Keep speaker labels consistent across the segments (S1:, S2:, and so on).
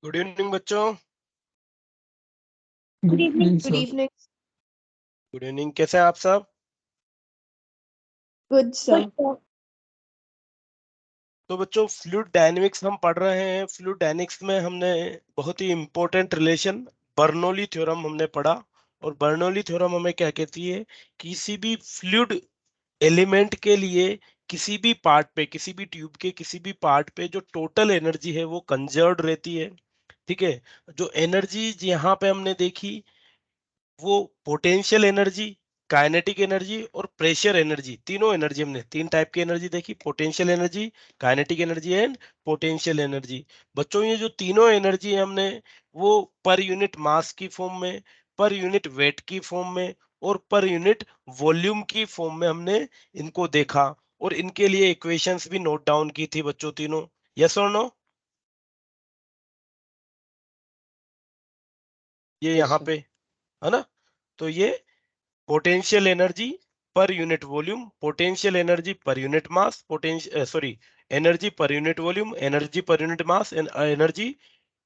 S1: Good evening बच्चों।
S2: Good evening
S3: good evening.
S1: Good evening, कैसे हैं आप सब?
S3: Good sir.
S1: तो बच्चों, फ्लूइड डायनेमिक्स हम पढ़ रहे हैं। फ्लूइड डायनेमिक्स में हमने बहुत ही इंपॉर्टेंट रिलेशन बर्नौली थ्योरम हमने पढ़ा। और बर्नौली थ्योरम हमें क्या कहती है? किसी भी फ्लूइड एलिमेंट के लिए किसी भी पार्ट पे, किसी भी ट्यूब के किसी भी पार्ट पे जो टोटल एनर्जी है वो कंजर्व्ड रहती है। ठीक है। जो एनर्जी यहाँ पे हमने देखी वो पोटेंशियल एनर्जी, काइनेटिक एनर्जी और प्रेशर एनर्जी, तीनों एनर्जी हमने तीन टाइप की एनर्जी देखी। Potential energy, kinetic energy and potential energy. बच्चों, ये जो तीनों एनर्जी है हमने वो पर यूनिट मास की फॉर्म में, पर यूनिट वेट की फॉर्म में और पर यूनिट वॉल्यूम की फॉर्म में हमने इनको देखा। और इनके लिए इक्वेशंस भी नोट डाउन की थी बच्चों, तीनों। यस और नो? ये यहाँ पे है ना। तो ये potential energy per unit volume, potential energy per unit mass, energy per unit volume, energy per unit mass, energy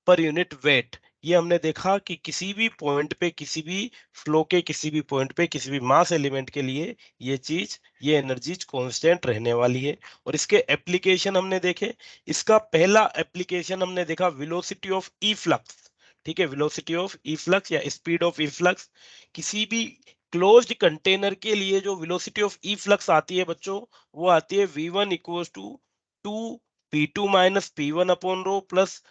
S1: per unit weight. ये हमने देखा कि किसी भी पॉइंट पे, किसी भी फ्लो के किसी भी पॉइंट पे, किसी भी मास एलिमेंट के लिए ये एनर्जीज कांस्टेंट रहने वाली है। और इसके एप्लीकेशन हमने देखे। इसका पहला एप्लीकेशन हमने देखा वेलोसिटी ऑफ ई फ्लक्स। ठीक है, वेलोसिटी ऑफ ई फ्लक्स या स्पीड ऑफ ई फ्लक्स। किसी भी क्लोज्ड कंटेनर के लिए जो वेलोसिटी ऑफ ई फ्लक्स आती है बच्चों, वो आती है v1 equals to 2p2 minus p1 upon rho plus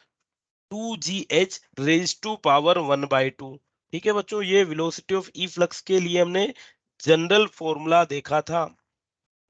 S1: 2gh raise to power 1/2। ठीक है बच्चों, ये वेलोसिटी ऑफ ई फ्लक्स के लिए हमने जनरल फॉर्मूला देखा था।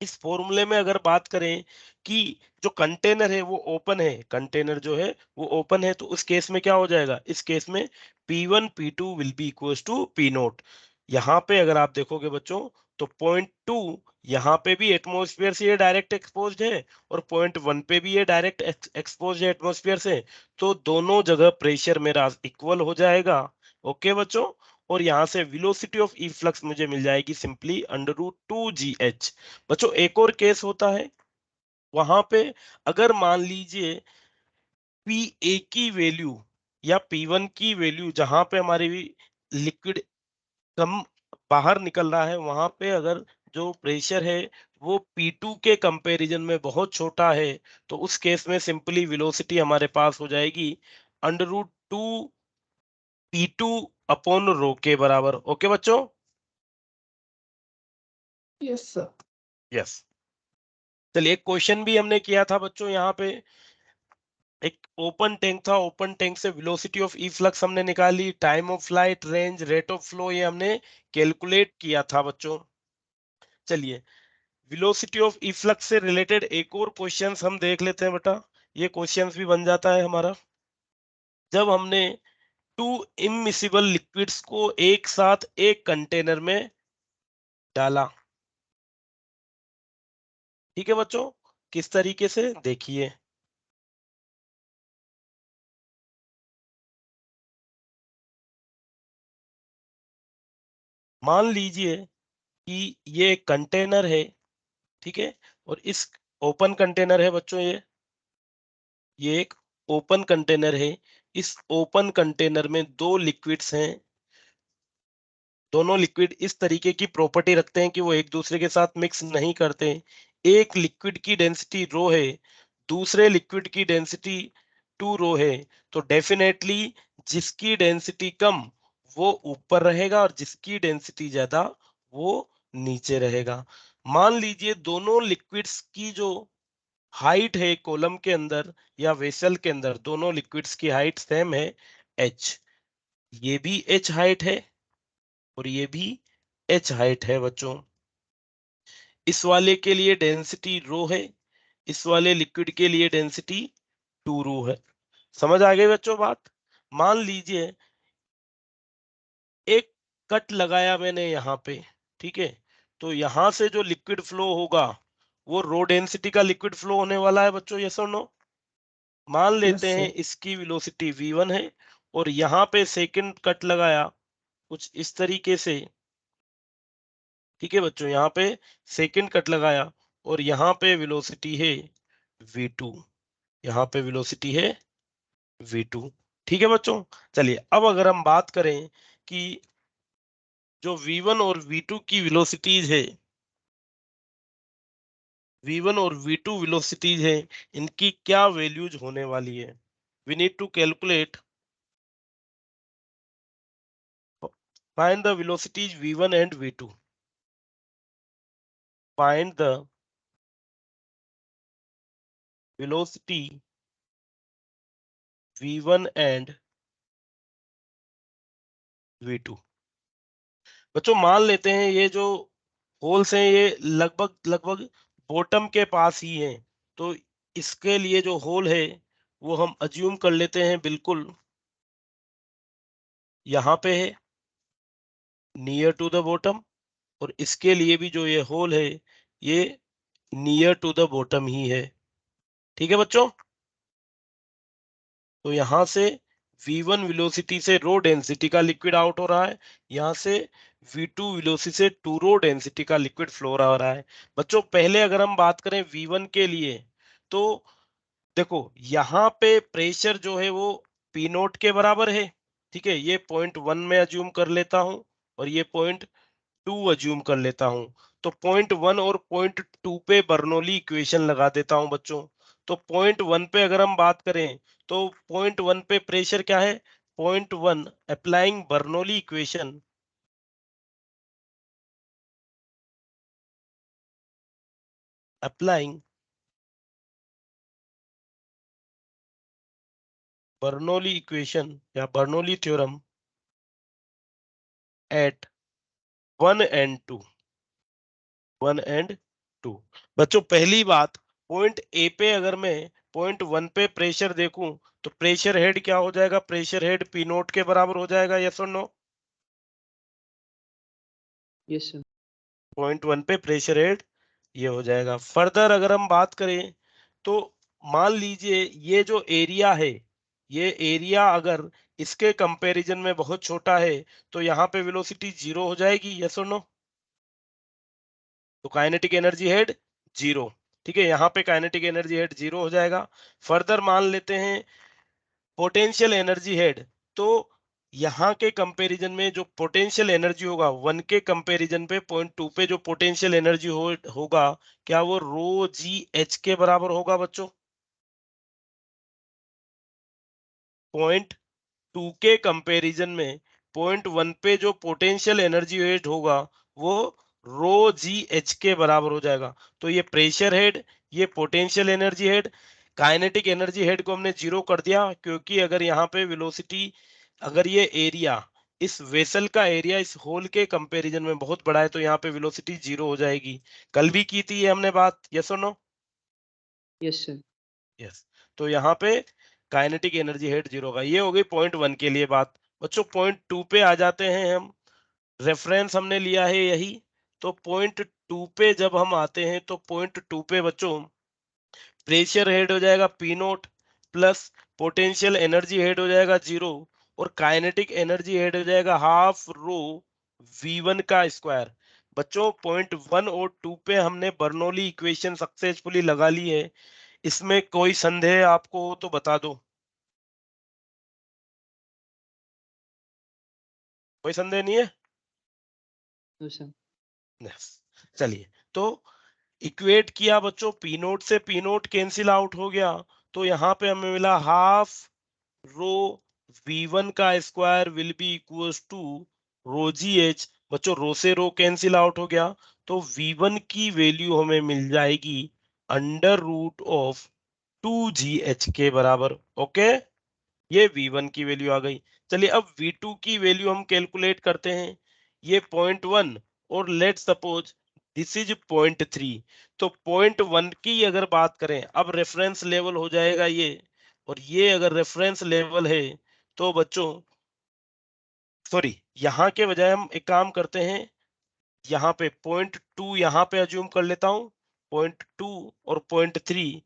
S1: इस फॉर्मूले में अगर बात करें कि जो कंटेनर है वो ओपन है, कंटेनर जो है वो ओपन है, तो उस केस में क्या हो जाएगा? इस केस में P1 P2 will be equals to P naught. यहाँ पे अगर आप देखोगे बच्चों तो पॉइंट 2 यहाँ पे भी एटमॉस्फेयर से ये डायरेक्ट एक्सपोज्ड है और पॉइंट 1 पे भी ये डायरेक्ट एक्सपोज्ड है एटमॉस्फेयर से। तो दोनों जगह प्रेशर मेरा इक्वल हो जाएगा। ओके बच्चों। और यहाँ से वेलोसिटी ऑफ ई फ्लक्स मुझे मिल जाएगी सिंपली √2gh। बच्चों, एक और केस होता है, वहां पे अगर मान लीजिए पी ए की वैल्यू या P1 की वैल्यू, जहां पे हमारी लिक्विड कम बाहर निकल रहा है, वहां पे अगर जो प्रेशर है वो P2 के कंपैरिजन में बहुत छोटा है, तो उस केस में सिंपली वेलोसिटी हमारे पास हो जाएगी √2p2 अपॉन रो के बराबर। ओके बच्चों?
S2: Yes sir.
S1: यस। चलिए, एक क्वेश्चन भी हमने किया था बच्चों। यहाँ पे एक ओपन टैंक था, ओपन टैंक से वेलोसिटी ऑफ ई फ्लक्स हमने निकाली, time of flight, range, rate of flow ये हमने कैलकुलेट किया था बच्चों। चलिए, वेलोसिटी ऑफ ई फ्लक्स से रिलेटेड एक और क्वेश्चंस हम देख लेते हैं बेटा। ये क्वेश्चंस भी बन जाता है हमारा। जब हमने टू इमिसिबल लिक्विड्स को एक साथ एक कंटेनर में डाला, ठीक है बच्चों, किस तरीके से देखिए। मान लीजिए कि ये कंटेनर है, ठीक है, और इस ओपन कंटेनर है बच्चों, ये एक ओपन कंटेनर है। इस ओपन कंटेनर में दो लिक्विड्स हैं। दोनों लिक्विड इस तरीके की प्रॉपर्टी रखते हैं कि वो एक दूसरे के साथ मिक्स नहीं करते। एक लिक्विड की डेंसिटी रो है, दूसरे लिक्विड की डेंसिटी 2 रो है। तो डेफिनेटली जिसकी डेंसिटी कम वो ऊपर रहेगा और जिसकी डेंसिटी ज्यादा वो नीचे रहेगा। मान लीजिए दोनों लिक्विड्स की जो हाइट है कॉलम के अंदर या वेसल के अंदर, दोनों लिक्विड्स की हाइट सेम है h। ये भी h हाइट है और ये भी h हाइट है बच्चों। इस वाले के लिए डेंसिटी रो है, इस वाले लिक्विड के लिए डेंसिटी 2 रो है। समझ आ गई बच्चों बात? मान लीजिए एक कट लगाया मैंने यहाँ पे, ठीक है, तो यहां से जो लिक्विड फ्लो होगा वो रो डेंसिटी का लिक्विड फ्लो होने वाला है बच्चों। यस और नो? मान लेते हैं इसकी वेलोसिटी v1 है और यहाँ पे सेकंड कट लगाया कुछ इस तरीके से, ठीक है बच्चों, यहाँ पे सेकंड कट लगाया और यहाँ पे वेलोसिटी है v2, यहाँ पे वेलोसिटी है v2। ठीक है बच्चों। चलिए अब अगर हम बात करें कि जो V1 और V2 की वेलोसिटीज है, V1 और V2 वेलोसिटीज है, इनकी क्या वैल्यूज होने वाली है। We need to calculate, find the velocities V1 and V2, find the velocity V1 and V2। बच्चों मान लेते हैं ये जो होल्स हैं ये लगभग लगभग बॉटम के पास ही हैं, तो इसके लिए जो होल है वो हम अज्यूम कर लेते हैं बिल्कुल यहाँ पे है, नियर टू द बॉटम। और इसके लिए भी जो ये होल है ये नियर टू द बॉटम ही है। ठीक है बच्चों। तो यहाँ से V1 वेलोसिटी से रो डेंसिटी का लिक्विड आउट हो रहा है, यहाँ से V2 वेलोसिटी से टू रो डेंसिटी का लिक्विड फ्लो हो रहा है। बच्चों पहले अगर हम बात करें V1 के लिए, तो देखो यहाँ पे प्रेशर जो है वो P नोट के बराबर है। ठीक है, ये पॉइंट 1 में अज्यूम कर लेता हूँ और ये पॉइंट 2 अज्यूम कर लेता हूं। तो पॉइंट 1 और पॉइंट 2 पे बर्नौली इक्वेशन लगा देता हूं बच्चों। तो पॉइंट 1 पे अगर हम बात करें तो पॉइंट 1 पे प्रेशर क्या है, point 1 applying Bernoulli equation, applying Bernoulli equation या Bernoulli theorem eight 1 and 2, 1 and 2। बच्चों पहली बात, पॉइंट ए पे अगर मैं पॉइंट 1 पे प्रेशर देखूं तो प्रेशर हेड क्या हो जाएगा, प्रेशर हेड P नोट के बराबर हो जाएगा, यस और नो।
S2: Yes sir.
S1: पॉइंट 1 पे प्रेशर हेड ये हो जाएगा। फर्दर अगर हम बात करें तो मान लीजिए ये जो एरिया है, ये एरिया अगर इसके कंपैरिजन में बहुत छोटा है तो यहाँ पे वेलोसिटी 0 हो जाएगी, यस और नो। तो काइनेटिक एनर्जी हेड 0। ठीक है, यहाँ पे काइनेटिक एनर्जी हेड 0 हो जाएगा। फर्दर मान लेते हैं पोटेंशियल एनर्जी हेड, तो यहाँ के कंपैरिजन में जो पोटेंशियल एनर्जी होगा 1 के कंपैरिजन पे पॉइंट 2 पे जो पोटेंशियल एनर्जी होगा, क्या वो ρ(g)h के बराबर होगा बच्चों। पॉइंट 2 के कंपैरिजन में पॉइंट 1 पे जो पोटेंशियल एनर्जी हेड होगा वो ρ(g)h के बराबर हो जाएगा। तो ये प्रेशर हेड, ये potential energy head, kinetic energy head को हमने 0 कर दिया क्योंकि अगर यहाँ पे वेलोसिटी, अगर ये एरिया, इस वेसल का एरिया इस होल के कंपैरिजन में बहुत बड़ा है तो यहाँ पे वेलोसिटी 0 हो जाएगी। कल भी की थी ये हमने बात, यस और नो।
S2: Yes sir.
S1: यस। तो यहाँ पे काइनेटिक एनर्जी हेड 0 होगा। ये हो गई पॉइंट 1 के लिए बात। बच्चों पॉइंट 2 पे आ जाते हैं हम, रेफरेंस हमने लिया है यही। तो पॉइंट 2 पे जब हम आते हैं तो पॉइंट 2 पे बच्चों प्रेशर हेड हो जाएगा P note plus potential energy head हो जाएगा 0 और काइनेटिक एनर्जी हेड हो जाएगा हाफ रो V1 का स्क्वायर। बच्चों पॉइंट 1 और 2 पे हमने बर्नौली इक्वेशन सक्सेसफुली लगा ली है। इसमें कोई संदेह आपको हो तो बता दो। कोई संदेह नहीं है।
S2: No sir.
S1: Yes. चलिए तो इक्वेट किया बच्चों, P नोट से P नोट कैंसिल आउट हो गया, तो यहाँ पे हमें मिला हाफ रो V1 का square will be equals to ρ(g)h। बच्चों रो से रो कैंसिल आउट हो गया, तो V1 की वैल्यू हमें मिल जाएगी √2gh के बराबर। ओके, ये V1 की वैल्यू आ गई। चलिए अब V2 की वैल्यू हम कैलकुलेट करते हैं। ये पॉइंट 1 और let suppose this is point 3। तो पॉइंट 1 की अगर बात करें, अब रेफरेंस लेवल हो जाएगा ये, और ये अगर रेफरेंस लेवल है तो बच्चों सॉरी, यहाँ के बजाय हम एक काम करते हैं, यहाँ पे पॉइंट 2 यहाँ पे अज्यूम कर लेता हूँ। पॉइंट 2 और पॉइंट 3,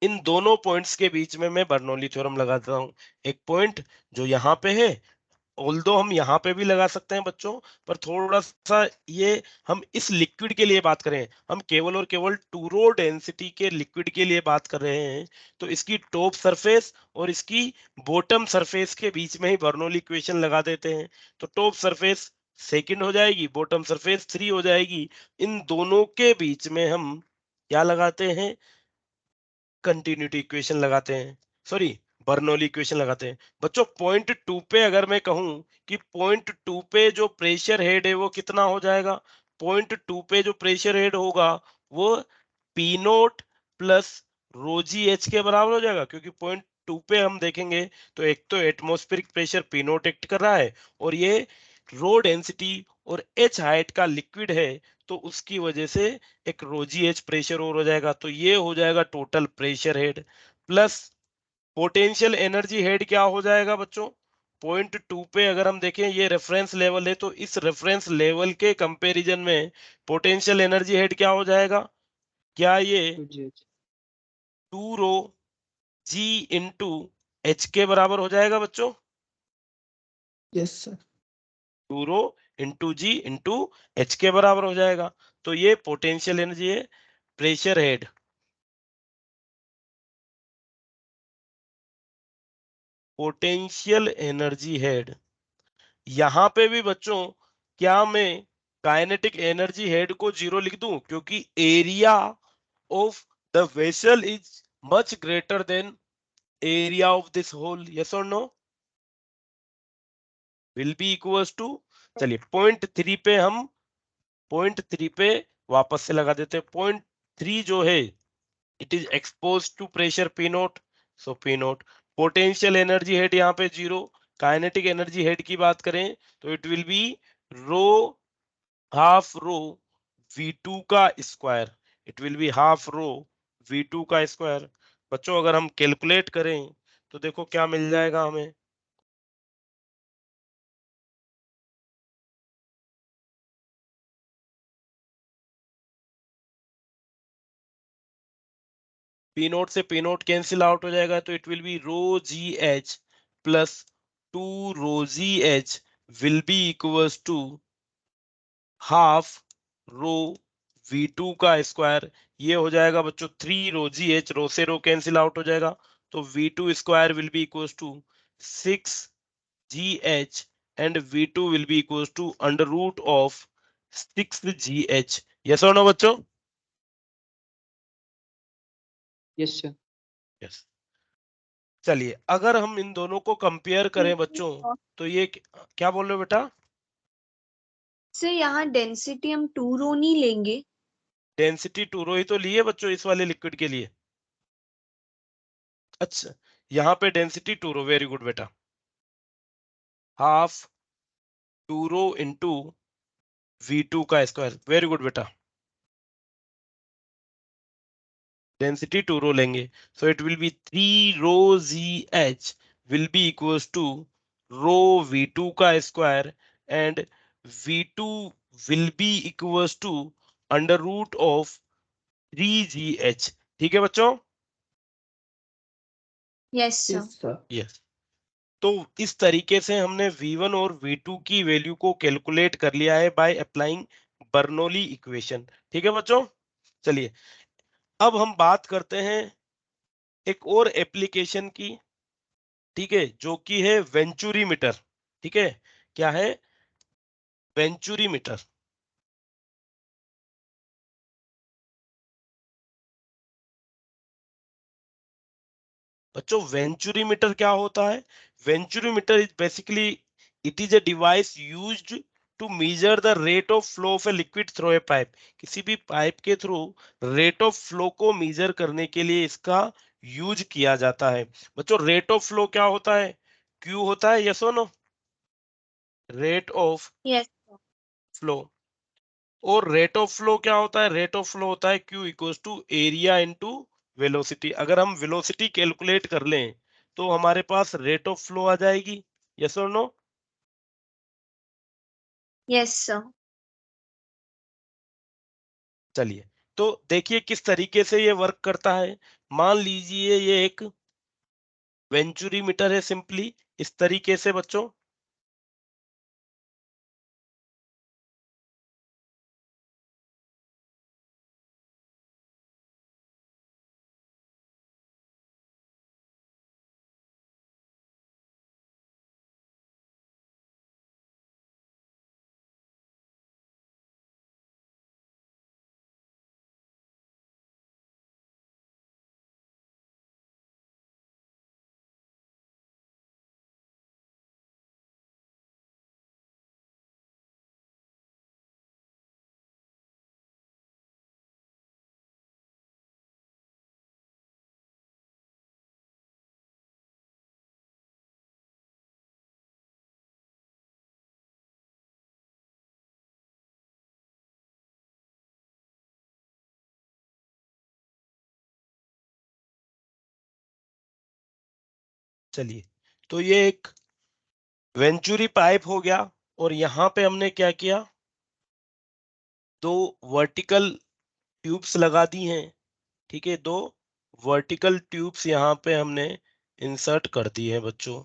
S1: इन दोनों पॉइंट्स के बीच में मैं बर्नौली थ्योरम लगाता हूँ। एक पॉइंट जो यहाँ पे है ऑल्दो हम यहाँ पे भी लगा सकते हैं बच्चों, पर थोड़ा सा ये हम इस लिक्विड के लिए बात करें, हम केवल और केवल टू रो डेंसिटी के लिक्विड के लिए बात कर रहे हैं, तो इसकी टॉप सरफेस और इसकी बॉटम सरफेस के बीच में ही बर्नौली इक्वेशन लगा देते हैं। तो टॉप सरफेस सेकंड हो जाएगी, बॉटम सरफेस 3 हो जाएगी। इन दोनों के बीच में हम क्या लगाते हैं, कंटिन्यूटी इक्वेशन लगाते हैं, सॉरी बर्नौली इक्वेशन लगाते हैं। बच्चों पॉइंट 2 पे अगर मैं कहूं कि पॉइंट 2 पे जो प्रेशर हेड है वो कितना हो जाएगा, पॉइंट 2 पे जो प्रेशर हेड होगा वो पी नोट प्लस रो जी एच के बराबर हो जाएगा, क्योंकि पॉइंट 2 पे हम देखेंगे तो एक तो atmospheric pressure P note act कर रहा है, और ये रो डेंसिटी और एच हाइट का लिक्विड है, तो उसकी वजह से एक रोजी एच प्रेशर और हो जाएगा। तो ये हो जाएगा total pressure head plus potential energy head क्या हो जाएगा बच्चों, पॉइंट 2 पे अगर हम देखें ये रेफरेंस लेवल है, तो इस रेफरेंस लेवल के कंपैरिजन में पोटेंशियल एनर्जी हेड क्या हो जाएगा, क्या ये
S2: जी
S1: 2 रो जी इंटू एच के बराबर हो जाएगा बच्चों,
S3: यस सर।
S1: 2 रो इंटू जी इंटू एच के बराबर हो जाएगा। तो ये पोटेंशियल एनर्जी है, pressure head, potential energy head. यहां पे भी बच्चों क्या मैं काइनेटिक एनर्जी हेड को 0 लिख दूं, क्योंकि area of the vessel is much greater than area of this hole, yes और no, will be equals to, चलिए पॉइंट 3 पे हम पॉइंट 3 पे वापस से लगा देते हैं। पॉइंट 3 जो है it is expose to pressure P naught, so P naught, potential energy head यहाँ पे 0, काइनेटिक एनर्जी हेड की बात करें तो it will be rho half rho v2 का square, it will be half rho v2 का स्क्वायर। बच्चों अगर हम कैलकुलेट करें तो देखो क्या मिल जाएगा हमें, पी नोट से पी नोट कैंसिल आउट हो जाएगा, तो it will be rho G H plus 2 rho G H will be equals to half rho v2 का स्क्वायर। ये हो जाएगा बच्चों 3 रो जी एच, रो से रो कैंसिल आउट हो जाएगा, तो v2 square will be equals to 6 G H and v2 will be equals to under root of 6 G H, yes और नो बच्चों,
S2: यस सर।
S1: यस। चलिए अगर हम इन दोनों को कंपेयर करें बच्चों, तो ये क्या बोल रहे हो बेटा,
S4: सर यहाँ डेंसिटी हम 2 रो नहीं लेंगे।
S1: डेंसिटी 2 रो ही तो लिए बच्चों इस वाले लिक्विड के लिए, अच्छा यहाँ पे डेंसिटी 2 रो, वेरी गुड बेटा, हाफ 2 रो इंटू v2 का स्क्वायर, वेरी गुड बेटा, डेंसिटी 2 रो लेंगे, so it will be 3 rho G H will be equals to rho v2 का square and v2 will be equals to under root of 3gh, ठीक है बच्चों,
S4: yes sir.
S3: Yes sir.
S1: Yes. तो इस तरीके से हमने v1 और v2 की वैल्यू को कैलकुलेट कर लिया है बाय अप्लाइंग बर्नौली इक्वेशन, ठीक है बच्चों। चलिए अब हम बात करते हैं एक और एप्लीकेशन की, ठीक है, जो कि है वेंचुरी मीटर, ठीक है, क्या है, वेंचुरी मीटर। बच्चों वेंचुरी मीटर क्या होता है, venturi meter is basically it is a device used to measure the rate of flow of a liquid through a pipe, किसी भी पाइप के थ्रू रेट ऑफ फ्लो को मेजर करने के लिए इसका यूज किया जाता है। बच्चों रेट ऑफ फ्लो क्या होता है, क्यू होता है, यस और no, rate of
S4: yes
S1: flow, और रेट ऑफ फ्लो क्या होता है, रेट ऑफ फ्लो होता है Q equals to area into velocity. अगर हम वेलोसिटी कैलकुलेट कर लें तो हमारे पास रेट ऑफ फ्लो आ जाएगी, यस और नो।
S4: Yes sir.
S1: चलिए तो देखिए किस तरीके से ये वर्क करता है, मान लीजिए ये एक वेंचुरी मीटर है, सिंपली इस तरीके से बच्चों, चलिए, तो ये एक वेंचुरी पाइप हो गया और यहाँ पे हमने क्या किया, दो वर्टिकल ट्यूब्स लगा दी हैं। ठीक है, दो वर्टिकल ट्यूब्स यहाँ पे हमने इंसर्ट कर दी है बच्चों।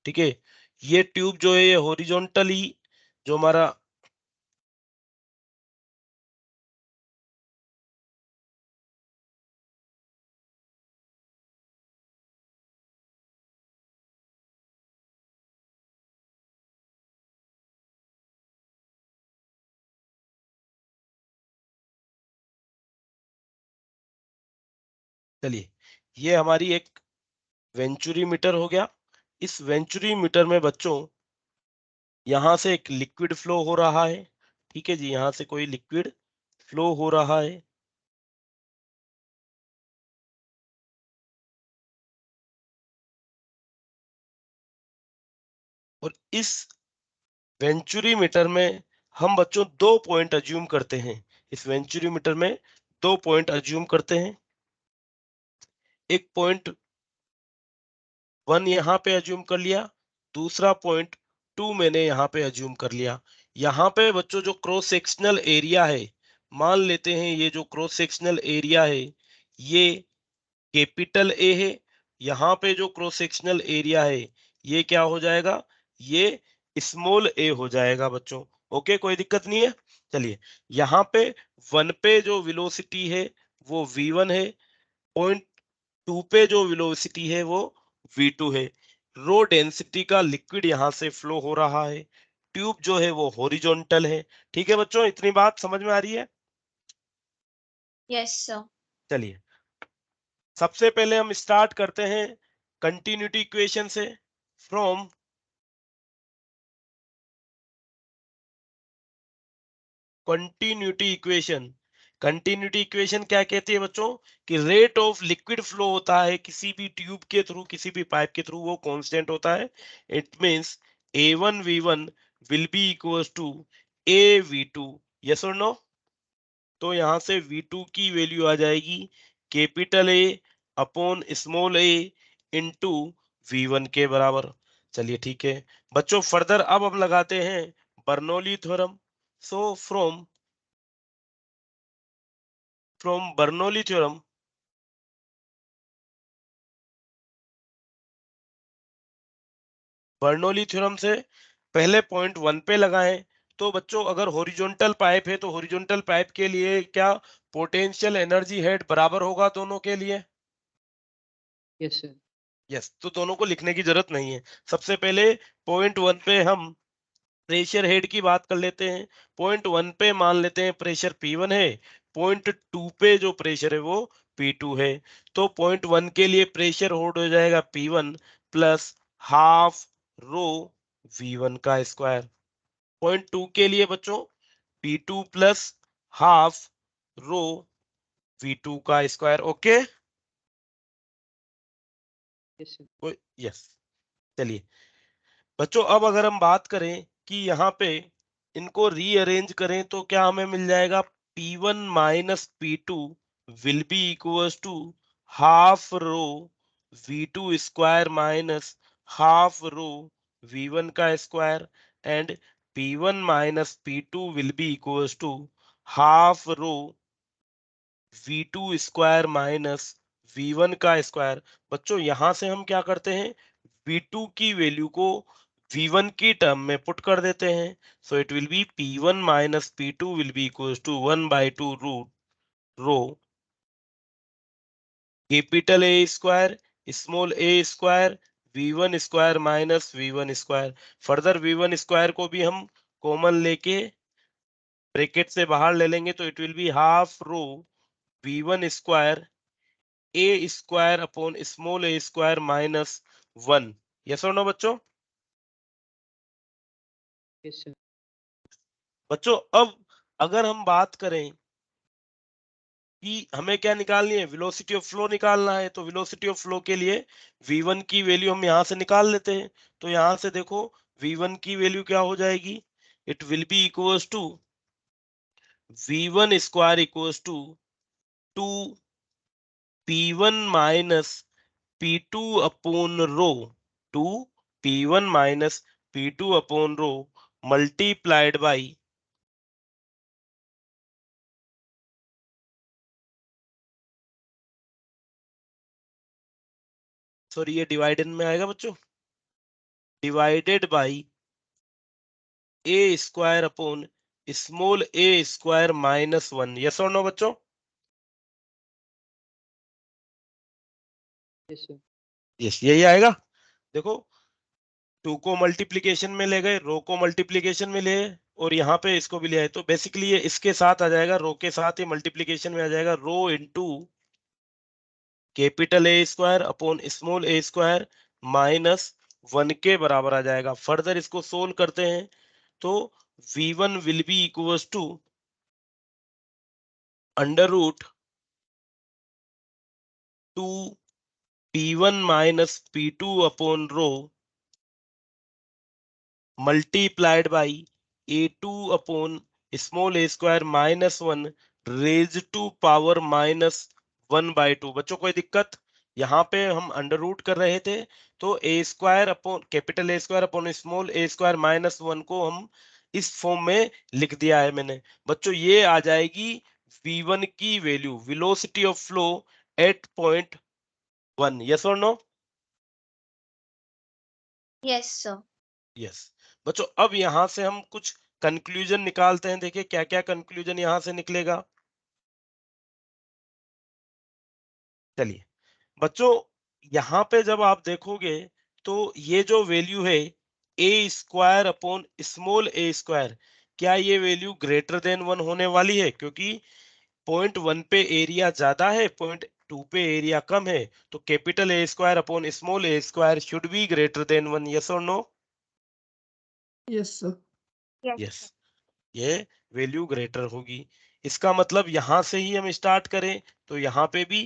S1: ठीक है, ये ट्यूब जो है ये हॉरिजॉन्टली जो हमारा चलिए, ये हमारी एक वेंचुरी मीटर हो गया। इस वेंचुरी मीटर में बच्चों यहाँ से एक लिक्विड फ्लो हो रहा है। ठीक है जी, यहाँ से कोई लिक्विड फ्लो हो रहा है। और इस वेंचुरी मीटर में हम बच्चों दो पॉइंट अज्यूम करते हैं। इस वेंचुरी मीटर में दो पॉइंट अज्यूम करते हैं। एक पॉइंट 1 यहाँ पे अज्यूम कर लिया, दूसरा पॉइंट 2 मैंने यहाँ पे अज्यूम कर लिया। यहाँ पे बच्चों जो क्रॉस सेक्शनल एरिया है, मान लेते हैं ये जो क्रॉस सेक्शनल एरिया है ये कैपिटल ए है। यहाँ पे जो क्रॉस सेक्शनल एरिया है ये क्या हो जाएगा, ये स्मॉल ए हो जाएगा बच्चों। ओके, कोई दिक्कत नहीं है। चलिए, यहाँ पे 1 पे जो वेलोसिटी है वो v1 है, पॉइंट 2 पे जो वेलोसिटी है वो v2 है। रो डेंसिटी का लिक्विड यहाँ से फ्लो हो रहा है, ट्यूब जो है वो हॉरिजॉन्टल है। ठीक है बच्चों, इतनी बात समझ में आ रही है?
S4: Yes sir.
S1: चलिए, सबसे पहले हम स्टार्ट करते हैं कंटिन्यूटी इक्वेशन से। फ्रॉम कंटिन्यूटी इक्वेशन क्या कहती है बच्चों, कि रेट ऑफ लिक्विड फ्लो होता है किसी भी ट्यूब के थ्रू, किसी भी पाइप के थ्रू, वो कांस्टेंट होता है। It means A1V1 will be equals to AV2। Yes और नो? तो यहां से V2 की वैल्यू आ जाएगी capital A upon small A into V1 के बराबर। चलिए ठीक है बच्चों, फर्दर अब हम लगाते हैं Bernoulli theorem. So from Bernoulli theorem, Bernoulli theorem से पहले पॉइंट 1 पे लगाएं। तो बच्चों अगर हॉरिजॉन्टल पाइप है तो हॉरिजॉन्टल पाइप के लिए क्या पोटेंशियल एनर्जी हेड बराबर होगा दोनों के लिए?
S2: Yes sir.
S1: यस, तो दोनों को लिखने की जरूरत नहीं है। सबसे पहले पॉइंट 1 पे हम प्रेशर हेड की बात कर लेते हैं। पॉइंट 1 पे मान लेते हैं प्रेशर P1 है, पॉइंट 2 पे जो प्रेशर है वो P2 है। तो पॉइंट 1 के लिए प्रेशर होल्ड हो जाएगा P1 plus half rho V1 का स्क्वायर। पॉइंट 2 के लिए बच्चों P2 plus half rho V2 का square. Okay,
S2: yes sir.
S1: Yes. चलिए बच्चों, अब अगर हम बात करें कि यहाँ पे इनको रीअरेंज करें तो क्या हमें मिल जाएगा, P1 minus P2 will be equals to half rho V2 square minus half rho V1 का square, and P1 minus P2 will be equals to half rho V2 square minus V1 का square. बच्चों यहां से हम क्या करते हैं, V2 की वैल्यू को V1 की टर्म में पुट कर देते हैं। So it will be P1 minus P2 will be equals to 1/2 root rho capital A square small A square V1 square minus V1 square. Further V1 square को भी हम common लेके bracket से बाहर ले लेंगे, तो it will be half rho V1 square A square upon small A square minus 1। Yes और नो बच्चों?
S2: Yes sir.
S1: बच्चों अब अगर हम बात करें कि हमें क्या निकालनी है, वेलोसिटी ऑफ फ्लो निकालना है, तो वेलोसिटी ऑफ फ्लो के लिए V1 की वैल्यू हम यहां से निकाल लेते हैं। तो यहां से देखो V1 की वैल्यू क्या हो जाएगी, it will be equals to V1 square equals to 2 P1 minus P2 upon rho two P1 minus P2 upon rho multiplied by sorry ये डिवाइडेड में आएगा बच्चों, divided by A square upon small A square minus 1। Yes और no बच्चों?
S2: Yes, sir.
S1: Yes यही आएगा। देखो, to को मल्टीप्लीकेशन में ले गए, रो को मल्टीप्लीकेशन में ले गए, और यहाँ पे इसको भी ले आए, तो बेसिकली ये इसके साथ आ जाएगा, रो के साथ ही मल्टीप्लीकेशन में आ जाएगा, rho into capital A square upon small A square minus 1 के बराबर आ जाएगा। फर्दर इसको सोल्व करते हैं तो v1 will be equals to under root 2 P1 minus P2 upon rho multiplied by A2 upon small A square minus 1 raise to power minus 1/2। बच्चों कोई दिक्कत? यहाँ पे हम अंडर रूट कर रहे थे, तो a square upon capital A square upon small A square minus 1 को हम इस फॉर्म में लिख दिया है मैंने। बच्चों ये आ जाएगी v1 की value, velocity of flow at point 1। Yes और नो?
S4: Yes sir.
S1: यस बच्चों, अब यहां से हम कुछ कंक्लूजन निकालते हैं। देखिए क्या क्या कंक्लूजन यहां से निकलेगा। चलिए बच्चों, यहां पे जब आप देखोगे तो ये जो वैल्यू है ए स्क्वायर अपॉन स्मॉल ए स्क्वायर, क्या ये वैल्यू ग्रेटर देन 1 होने वाली है? क्योंकि पॉइंट 1 पे एरिया ज्यादा है, पॉइंट 2 पे एरिया कम है, तो capital A square upon small A square should be greater than 1। Yes और नो?
S3: Yes, sir.
S1: यस, ये वैल्यू ग्रेटर होगी। इसका मतलब यहां से ही हम स्टार्ट करें तो यहाँ पे भी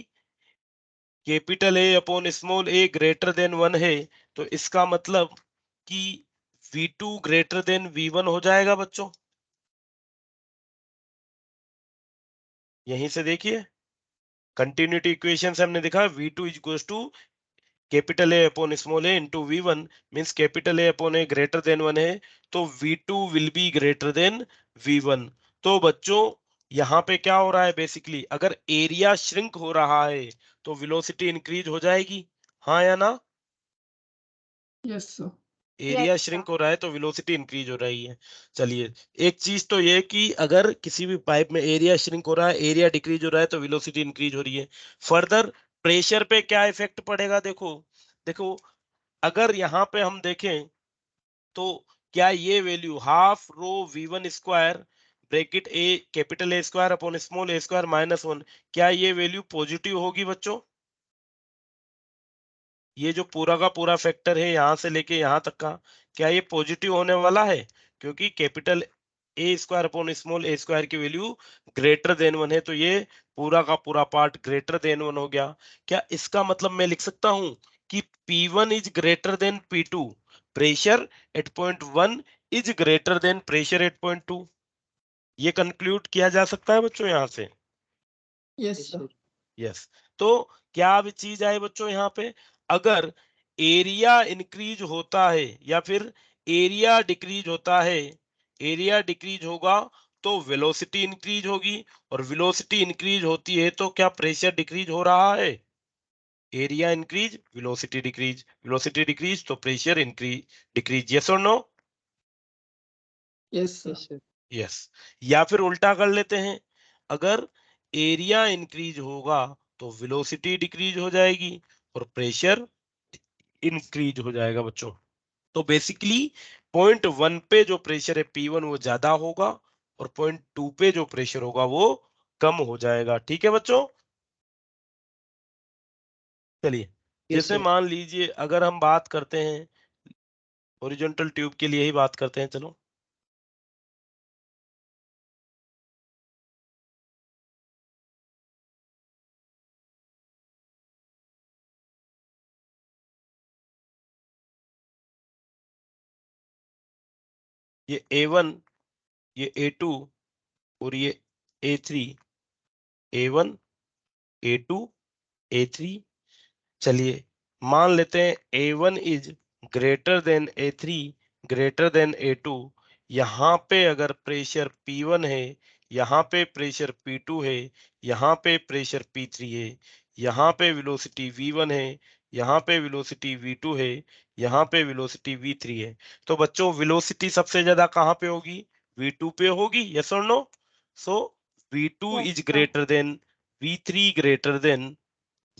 S1: capital A upon small A greater than 1 है, तो इसका मतलब कि V2 ग्रेटर देन V1 हो जाएगा बच्चों। यहीं से देखिए, कंटिन्यूटी इक्वेशन से हमने देखा V2 equals to capital A upon small A into V1, means capital A upon A greater than 1 है, तो V2 will be greater than V1। तो बच्चों यहाँ पे क्या हो रहा है, बेसिकली अगर एरिया श्रिंक हो रहा है तो वेलोसिटी इंक्रीज हो जाएगी, हाँ या ना?
S3: Yes, sir.
S1: Area
S4: Yes,
S1: shrink
S4: sir.
S1: हो रहा है तो वेलोसिटी इंक्रीज हो रही है। चलिए, एक चीज तो ये कि अगर किसी भी पाइप में एरिया श्रिंक हो रहा है, एरिया डिक्रीज हो रहा है, तो वेलोसिटी इंक्रीज हो रही है। फर्दर प्रेशर पे क्या इफेक्ट पड़ेगा? देखो देखो, अगर यहाँ पे हम देखें तो क्या ये value half rho V1 square bracket A capital A square upon small A square minus 1, क्या ये वैल्यू पॉजिटिव होगी बच्चों? ये जो पूरा का पूरा फैक्टर है यहाँ से लेके यहाँ तक का, क्या ये पॉजिटिव होने वाला है? क्योंकि capital A square upon small A square की वैल्यू ग्रेटर देन 1 है, तो ये पूरा का पूरा पार्ट ग्रेटर देन 1 हो गया। क्या इसका मतलब मैं लिख सकता हूं कि P1 is greater than P2, pressure at point 1 is greater than pressure at point 2? ये कंक्लूड किया जा सकता है बच्चों यहाँ से?
S3: Yes,
S2: Yes,
S3: sir.
S2: sir.
S1: Yes. तो क्या अब चीज आए बच्चों यहाँ पे, अगर एरिया इंक्रीज होता है या फिर एरिया डिक्रीज होता है, एरिया डिक्रीज होगा तो वेलोसिटी इंक्रीज होगी, और वेलोसिटी इंक्रीज होती है तो क्या प्रेशर डिक्रीज हो रहा है? Area increase, velocity decrease, velocity decrease तो प्रेशर इंक्रीज डिक्रीज। यस और no?
S3: Yes, sir.
S2: Yes, sir.
S1: Yes. या फिर उल्टा कर लेते हैं, अगर एरिया इंक्रीज होगा तो वेलोसिटी डिक्रीज हो जाएगी और प्रेशर इंक्रीज हो जाएगा बच्चों। तो बेसिकली पॉइंट 1 पे जो प्रेशर है P1 वो ज्यादा होगा, और पॉइंट 2 पे जो प्रेशर होगा वो कम हो जाएगा। ठीक है बच्चों? चलिए,
S2: Yes,
S1: जैसे
S2: sir.
S1: मान लीजिए अगर हम बात करते हैं हॉरिजॉन्टल ट्यूब के लिए ही बात करते हैं, चलो ये A1, ये A2 और ये A3, A1 A2 A3। चलिए मान लेते हैं A1 is greater than A3 greater than A2, यहाँ पे अगर प्रेशर P1 है, यहाँ पे प्रेशर P2 है, यहाँ पे प्रेशर P3 है, यहाँ पे वेलोसिटी V1 है, यहाँ पे वेलोसिटी V2 है, यहाँ पे वेलोसिटी V3 है। तो बच्चों वेलोसिटी सबसे ज्यादा कहाँ पे होगी? V2 पे होगी, यस और no? So V2
S4: Yes,
S1: is
S4: sir.
S1: Greater than V3 greater than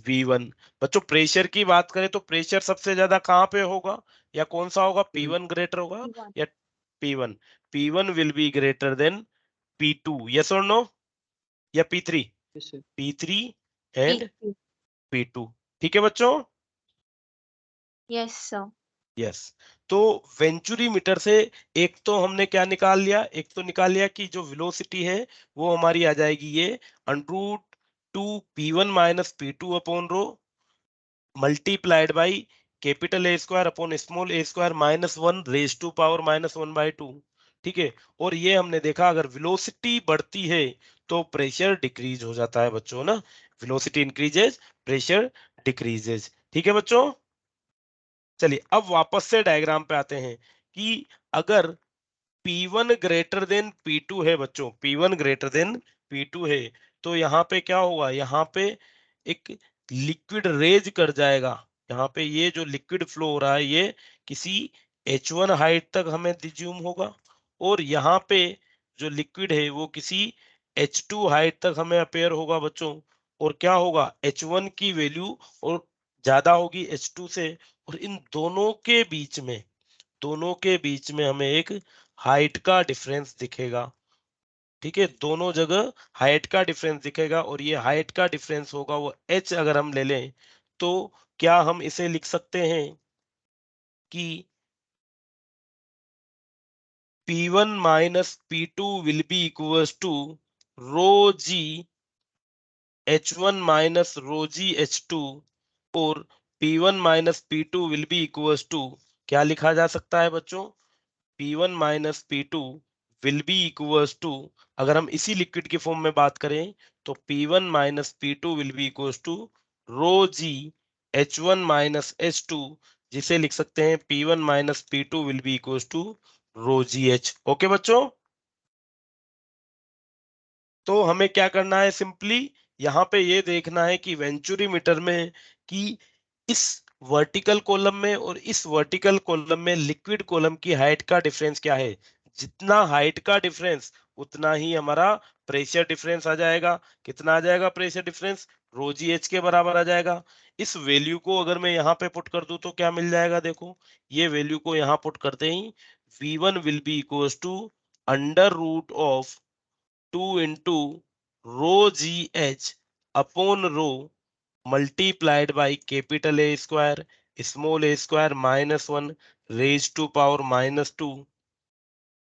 S1: V1। बच्चों प्रेशर की बात करें तो प्रेशर सबसे ज्यादा कहाँ पे होगा, या कौन सा होगा? P1 ग्रेटर होगा
S4: P1.
S1: या P1? P1 will be greater than P2, yes और नो? या P3?
S2: Yes, sir.
S1: P3 and
S4: P2.
S1: P2। ठीक है बच्चों?
S4: Yes, sir.
S1: यस। तो वेंचुरी मीटर से एक तो हमने क्या निकाल लिया? एक तो निकाल लिया कि जो वेलोसिटी है वो हमारी आ जाएगी ये under root 2 P1 minus P2 upon rho multiplied by capital A square upon small A square minus 1 raise to power minus 1/2। ठीक है। और ये हमने देखा अगर वेलोसिटी बढ़ती है तो प्रेशर डिक्रीज हो जाता है बच्चों ना। Velocity increases, pressure decreases. ठीक है बच्चों? चलिए अब वापस से डायग्राम पे आते हैं कि अगर P1 ग्रेटर देन P2 है बच्चों, P1 ग्रेटर देन P2 है, तो यहाँ पे क्या होगा? यहाँ पे एक लिक्विड रेज कर जाएगा। यहाँ पे ये जो लिक्विड फ्लो हो रहा है ये किसी H1 हाइट तक हमें डिज्यूम होगा, और यहाँ पे जो लिक्विड है वो किसी H2 हाइट तक हमें अपेयर होगा बच्चों। और क्या होगा? H1 की वैल्यू और ज्यादा होगी H2 से, और इन दोनों के बीच में हमें एक हाइट का डिफरेंस दिखेगा। ठीक है, दोनों जगह हाइट का डिफरेंस दिखेगा, और ये हाइट का डिफरेंस होगा वो h अगर हम ले लें तो क्या हम इसे लिख सकते हैं कि P1 minus P2 will be equals to rho G H1 minus rho G H2, और P1 minus P2 will be equals to क्या लिखा जा सकता है बच्चों? P1 minus P2 will be equals to, अगर हम इसी लिक्विड की फॉर्म में बात करें तो P1 minus P2 will be equals to rho G H1 minus H2, जिसे लिख सकते हैं P1 minus P2 will be equals to rho G H। Okay बच्चों? तो हमें क्या करना है? सिंपली यहाँ पे ये देखना है कि वेंचुरी मीटर में कि इस वर्टिकल कॉलम में और इस वर्टिकल कॉलम में लिक्विड कॉलम की हाइट का डिफरेंस क्या है। जितना हाइट का डिफरेंस उतना ही हमारा प्रेशर डिफरेंस आ जाएगा। कितना आ जाएगा प्रेशर डिफरेंस? रो जी एच के बराबर आ जाएगा। इस वैल्यू को अगर मैं यहाँ पे पुट कर दूं तो क्या मिल जाएगा? देखो ये वैल्यू को यहाँ पुट करते ही V1 will be equals to under root of 2 into rho G H upon rho multiplied by capital A square small A square minus 1 raise to power minus 2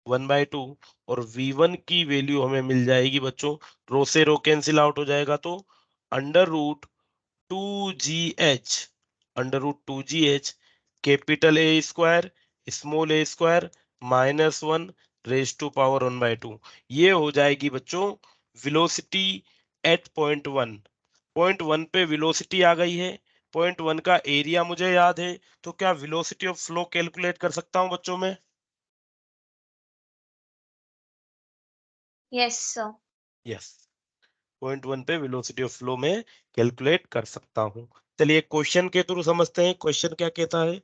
S1: 1/2। और V1 की वैल्यू हमें मिल जाएगी बच्चों, रो से रो कैंसिल आउट हो जाएगा, तो under root 2GH under root 2GH capital A square small A square minus 1 raise to power 1/2। ये हो जाएगी बच्चों वेलोसिटी एट पॉइंट वन पे वेलोसिटी आ गई है। पॉइंट वन का एरिया मुझे याद है, तो क्या वेलोसिटी ऑफ फ्लो कैलकुलेट कर सकता हूँ बच्चों में?
S4: Yes, sir.
S1: Yes, point one पे वेलोसिटी ऑफ फ्लो में कैलकुलेट कर सकता हूँ। चलिए क्वेश्चन के थ्रू समझते हैं, क्वेश्चन क्या कहता है।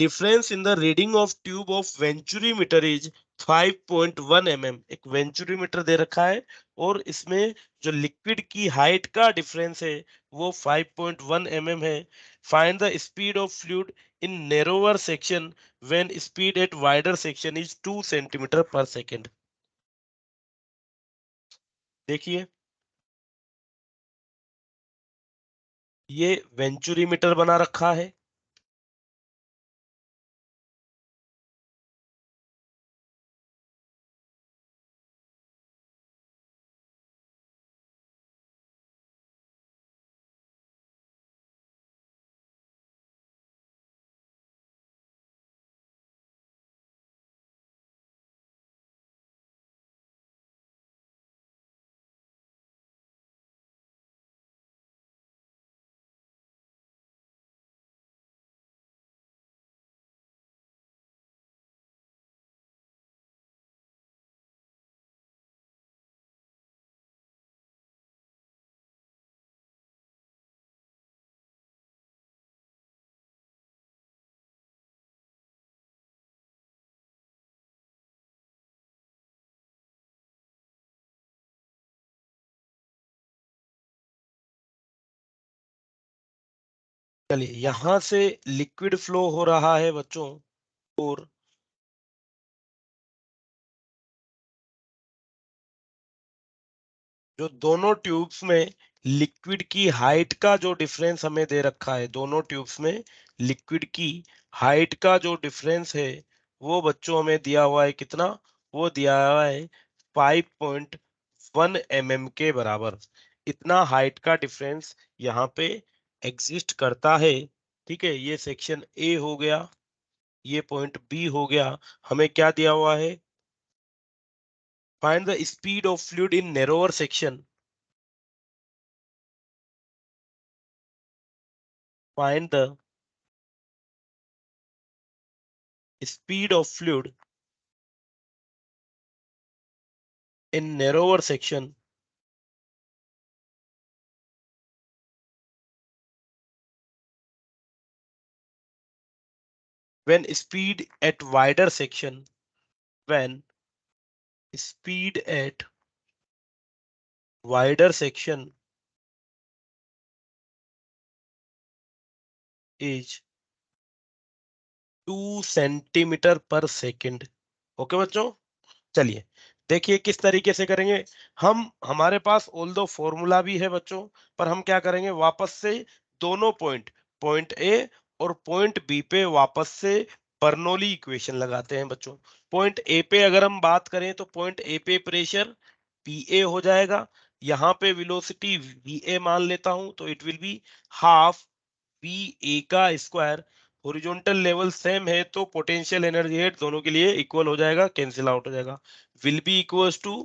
S1: Difference in the reading of tube of venturi meter is 5.1 mm। एक वेंचुरी मीटर दे रखा है और इसमें जो लिक्विड की हाइट का डिफरेंस है वो 5.1 mm है। Find the speed of fluid in narrower section when speed at wider section is 2 centimetre पर सेकेंड। देखिए ये वेंचुरी मीटर बना रखा है, चलिए यहां से लिक्विड फ्लो हो रहा है बच्चों, और जो दोनों ट्यूब्स में लिक्विड की हाइट का जो डिफरेंस हमें दे रखा है, दोनों ट्यूब्स में लिक्विड की हाइट का जो डिफरेंस है वो बच्चों हमें दिया हुआ है कितना, वो दिया हुआ है 5.1 mm के बराबर। इतना हाइट का डिफरेंस यहाँ पे एग्जिस्ट करता है। ठीक है, ये सेक्शन ए हो गया, ये पॉइंट बी हो गया। हमें क्या दिया हुआ है, find the speed of fluid in narrower section, find the speed of fluid in narrower section when speed at wider section, when speed at wider section is 2 centimetre पर सेकेंड। ओके बच्चों, चलिए देखिए किस तरीके से करेंगे हम। हमारे पास ऑल दो फॉर्मूला भी है बच्चों, पर हम क्या करेंगे, वापस से दोनों पॉइंट, पॉइंट ए और पॉइंट बी पे वापस से बर्नौली इक्वेशन लगाते हैं बच्चों। पॉइंट ए पे अगर हम बात करें तो पॉइंट ए पे प्रेशर पी हो जाएगा, यहाँ पे वेलोसिटी वी मान लेता हूं, तो it will be half P A का स्क्वायर। हॉरिजॉन्टल लेवल सेम है तो पोटेंशियल एनर्जी हेड दोनों के लिए इक्वल हो जाएगा, कैंसिल आउट हो जाएगा। Will be equals to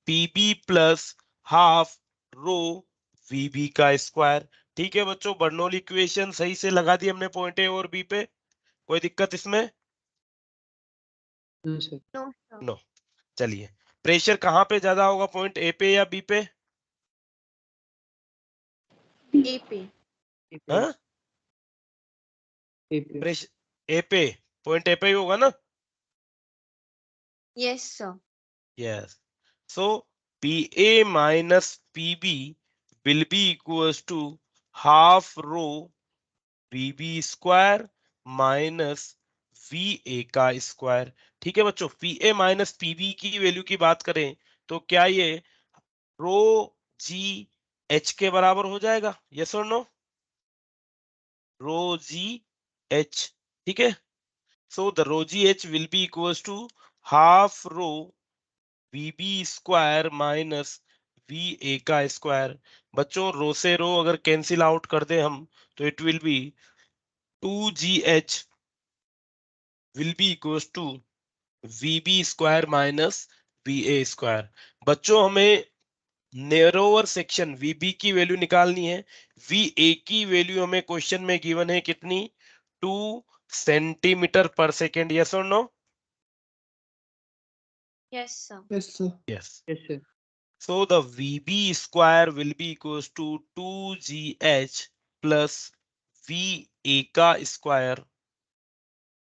S1: PB plus half rho VB का स्क्वायर। ठीक है बच्चों, बर्नौली इक्वेशन सही से लगा दी हमने पॉइंट ए और बी पे, कोई दिक्कत इसमें?
S2: No sir.
S4: No sir.
S1: No. चलिए प्रेशर कहाँ पे ज्यादा होगा, पॉइंट ए पे या बी पे?
S4: ए पे।
S1: हाँ, प्रेशर ए पे, पॉइंट ए पे ही होगा ना?
S4: Yes sir.
S1: Yes. So PA minus PB will be equals to half rho VB square minus VA का स्क्वायर। ठीक है बच्चों, PA माइनस PB की वैल्यू की बात करें तो क्या ये रो जी एच के बराबर हो जाएगा, यस और नो? रो जी एच, ठीक है। So the rho G H will be equals to half rho VB square minus V A का स्क्वायर। बच्चों रो से रो अगर कैंसिल आउट कर दे हम तो it will be 2GH will be equals to VB square minus V A square. बच्चों हमें नैरोअर सेक्शन वीबी की वैल्यू निकालनी है। वी ए की वैल्यू हमें क्वेश्चन में गिवन है कितनी, 2 सेंटीमीटर पर सेकेंड, यस और no?
S4: Yes sir.
S3: Yes, sir.
S1: Yes.
S2: Yes sir.
S1: So the VB square will be equals to 2GH plus VA का स्क्वायर।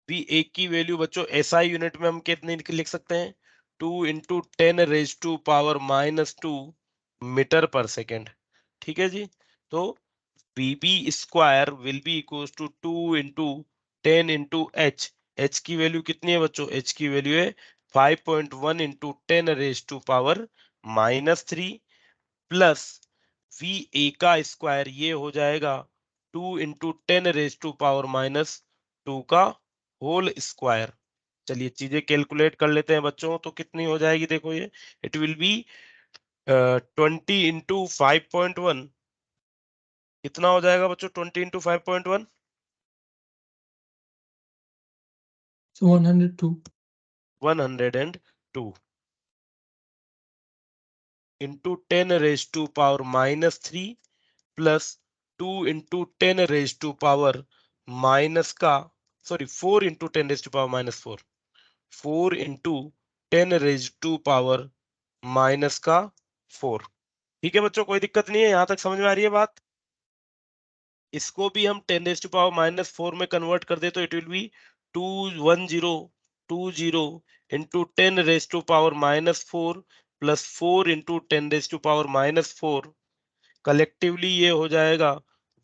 S1: VA की वैल्यू बच्चों SI यूनिट में हम कितने लिख सकते हैं, 2 × 10⁻² मीटर पर सेकेंड। ठीक है जी, तो VB square will be equals to 2 × 10 × H। की वैल्यू कितनी है बच्चों, H की वैल्यू है 5.1 × 10⁻³ प्लस वी ए का स्क्वायर, ये हो जाएगा 2 × 10⁻² का होल स्क्वायर। चलिए चीजें कैलकुलेट कर लेते हैं बच्चों, तो कितनी हो जाएगी देखो ये, इट विल बी 20 × 5.1। कितना हो जाएगा बच्चों 20 × 5.1?
S3: So 102.
S1: 102 into 10⁻³ प्लस 2 × 10⁻⁻, का सॉरी 4 × 10⁻⁻4, 4 × 10⁻⁻⁴। ठीक है बच्चों, कोई दिक्कत नहीं है, यहां तक समझ में आ रही है बात? इसको भी हम 10⁻⁻4 में कन्वर्ट कर दे तो it will B 21020 into 10⁻⁻4 plus 4 into 10⁻⁻4। Collectively ये हो जाएगा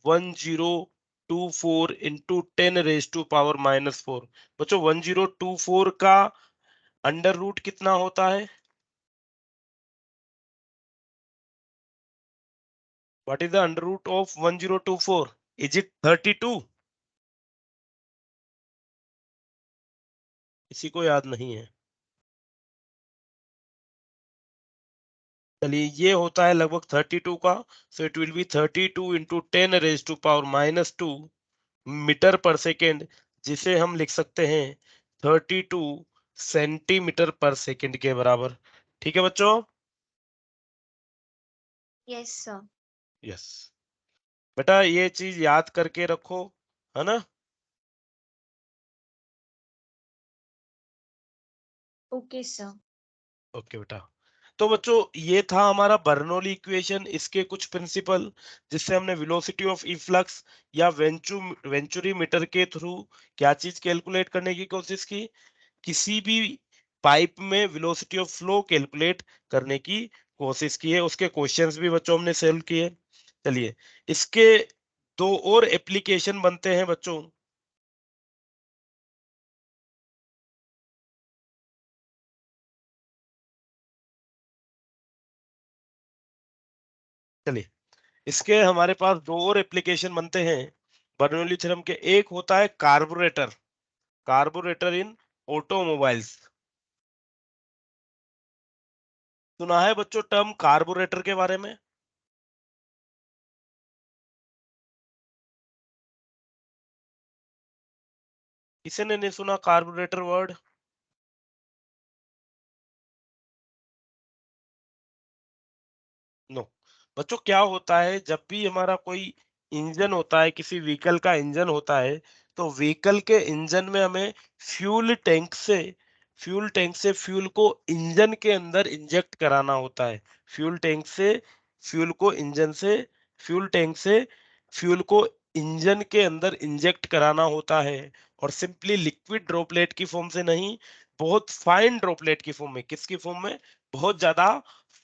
S1: 1020 1024 इंटू 10⁻⁻⁴। बच्चों 1024 का अंडर रूट कितना होता है? What is the under root of 1024? Is it 32? किसी को याद नहीं है? चलिए, ये होता है लगभग 32 का, so it will be 32 into 10⁻⁻² metre पर सेकेंड, जिसे हम लिख सकते हैं 32 सेंटीमीटर पर सेकेंड के बराबर। ठीक है बच्चों?
S4: Yes sir.
S1: यस बेटा, ये चीज याद करके रखो, है ना?
S4: Okay sir.
S1: ओके बेटा। तो बच्चों, ये था हमारा बर्नौली इक्वेशन, इसके कुछ प्रिंसिपल, जिससे हमने वेलोसिटी ऑफ इफ्लक्स या वेंचुरी मीटर के थ्रू क्या चीज कैलकुलेट करने की कोशिश की? किसी भी पाइप में वेलोसिटी ऑफ फ्लो कैलकुलेट करने की कोशिश की है। उसके क्वेश्चंस भी बच्चों हमने सॉल्व किए। चलिए, इसके दो और एप्लीकेशन बनते हैं बच्चों। चलिए, इसके हमारे पास दो और एप्लीकेशन बनते हैं बर्नौली थ्योरम के। एक होता है कार्बोरेटर, कार्बोरेटर इन ऑटोमोबाइल्स। सुना है बच्चों टर्म कार्बोरेटर के बारे में? किसी ने नहीं सुना कार्बोरेटर वर्ड? नो। बच्चों, क्या होता है, जब भी हमारा कोई इंजन होता है, किसी व्हीकल का इंजन होता है, तो व्हीकल के इंजन में हमें फ्यूल टैंक से फ्यूल को इंजन के अंदर इंजेक्ट कराना होता है। फ्यूल टैंक से फ्यूल को इंजन से फ्यूल टैंक से फ्यूल को इंजन के अंदर इंजेक्ट कराना होता है, और सिंपली लिक्विड ड्रॉपलेट की फॉर्म से नहीं, बहुत फाइन ड्रॉपलेट की फॉर्म में। किसकी फॉर्म में? बहुत ज्यादा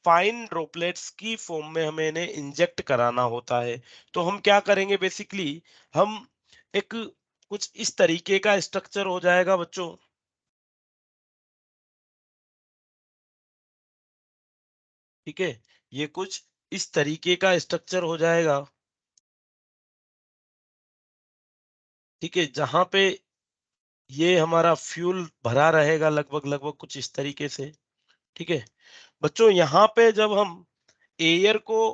S1: फाइन ड्रॉपलेट्स की फॉर्म में हमें इन्हें इंजेक्ट कराना होता है। तो हम क्या करेंगे, बेसिकली हम एक कुछ इस तरीके का स्ट्रक्चर हो जाएगा बच्चों। ठीक है, ये कुछ इस तरीके का स्ट्रक्चर हो जाएगा। ठीक है, जहां पे ये हमारा फ्यूल भरा रहेगा लगभग लगभग कुछ इस तरीके से। ठीक है बच्चों, यहाँ पे जब हम एयर को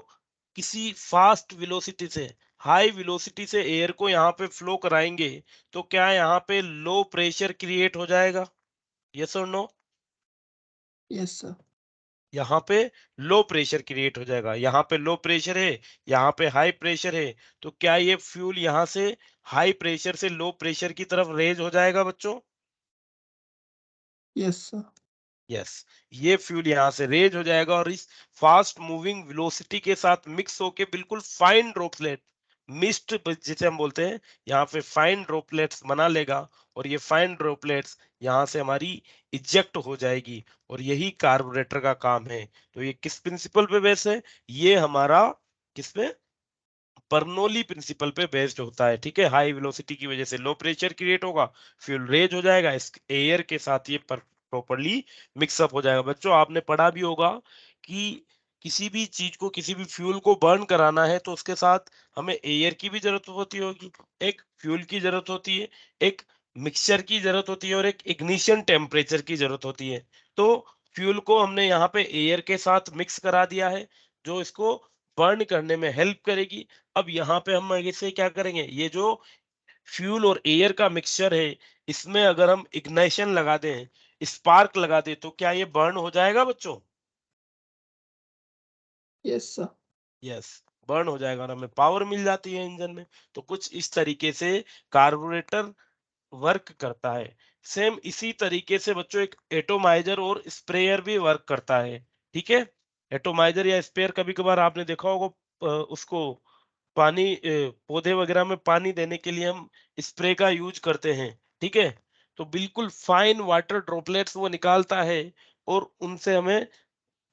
S1: किसी फास्ट वेलोसिटी से, हाई वेलोसिटी से एयर को यहाँ पे फ्लो कराएंगे, तो क्या यहाँ पे लो प्रेशर क्रिएट हो जाएगा? यस और नो?
S3: Yes, sir.
S1: यहाँ पे लो प्रेशर क्रिएट हो जाएगा। यहाँ पे लो प्रेशर है, यहाँ पे हाई प्रेशर है, तो क्या ये फ्यूल यहाँ से हाई प्रेशर से लो प्रेशर की तरफ रेज हो जाएगा बच्चों?
S3: Yes, sir.
S1: यस, ये फ्यूल यहाँ से रेज हो जाएगा, और इस फास्ट मूविंग वेलोसिटी के साथ मिक्स होके बिल्कुल फाइन ड्रॉपलेट, मिस्ट जिसे हम बोलते हैं, यहाँ पे फाइन ड्रॉपलेट्स बना लेगा, और ये फाइन ड्रॉपलेट्स यहाँ से हमारी इजेक्ट हो जाएगी, और यही कार्बोरेटर का काम है। तो ये किस प्रिंसिपल पे बेस है? ये हमारा किस पे? बर्नौली प्रिंसिपल पे बेस्ड होता है। ठीक है, हाई वेलोसिटी की वजह से लो प्रेशर क्रिएट होगा, फ्यूल रेज हो जाएगा, इस एयर के साथ ये प्रॉपर्ली मिक्सअप हो जाएगा। बच्चों, आपने पढ़ा भी होगा कि किसी भी चीज को, किसी भी फ्यूल को बर्न कराना है, तो उसके साथ हमें एयर की भी जरूरत होती होगी, एक फ्यूल की जरूरत होती है, एक मिक्सचर की जरूरत होती है, और एक इग्निशन टेम्परेचर की जरूरत होती है। तो फ्यूल को हमने यहाँ पे एयर के साथ मिक्स करा दिया है, जो इसको बर्न करने में हेल्प करेगी। अब यहाँ पे हम इसे क्या करेंगे, ये जो फ्यूल और एयर का मिक्सचर है, इसमें अगर हम इग्निशन लगा दें, स्पार्क लगा दें, तो क्या ये बर्न हो जाएगा बच्चों?
S3: Yes, sir.
S1: यस, बर्न हो जाएगा और हमें पावर मिल जाती है इंजन में। तो कुछ इस तरीके से कार्बोरेटर वर्क करता है। सेम इसी तरीके से बच्चों एक एटोमाइजर और स्प्रेयर भी वर्क करता है। ठीक है, एटोमाइजर या स्प्रेयर कभी कभार आपने देखा होगा, उसको पानी, पौधे वगैरह में पानी देने के लिए हम स्प्रे का यूज करते हैं। ठीक है, तो बिल्कुल फाइन वाटर ड्रॉपलेट्स वो निकालता है, और उनसे हमें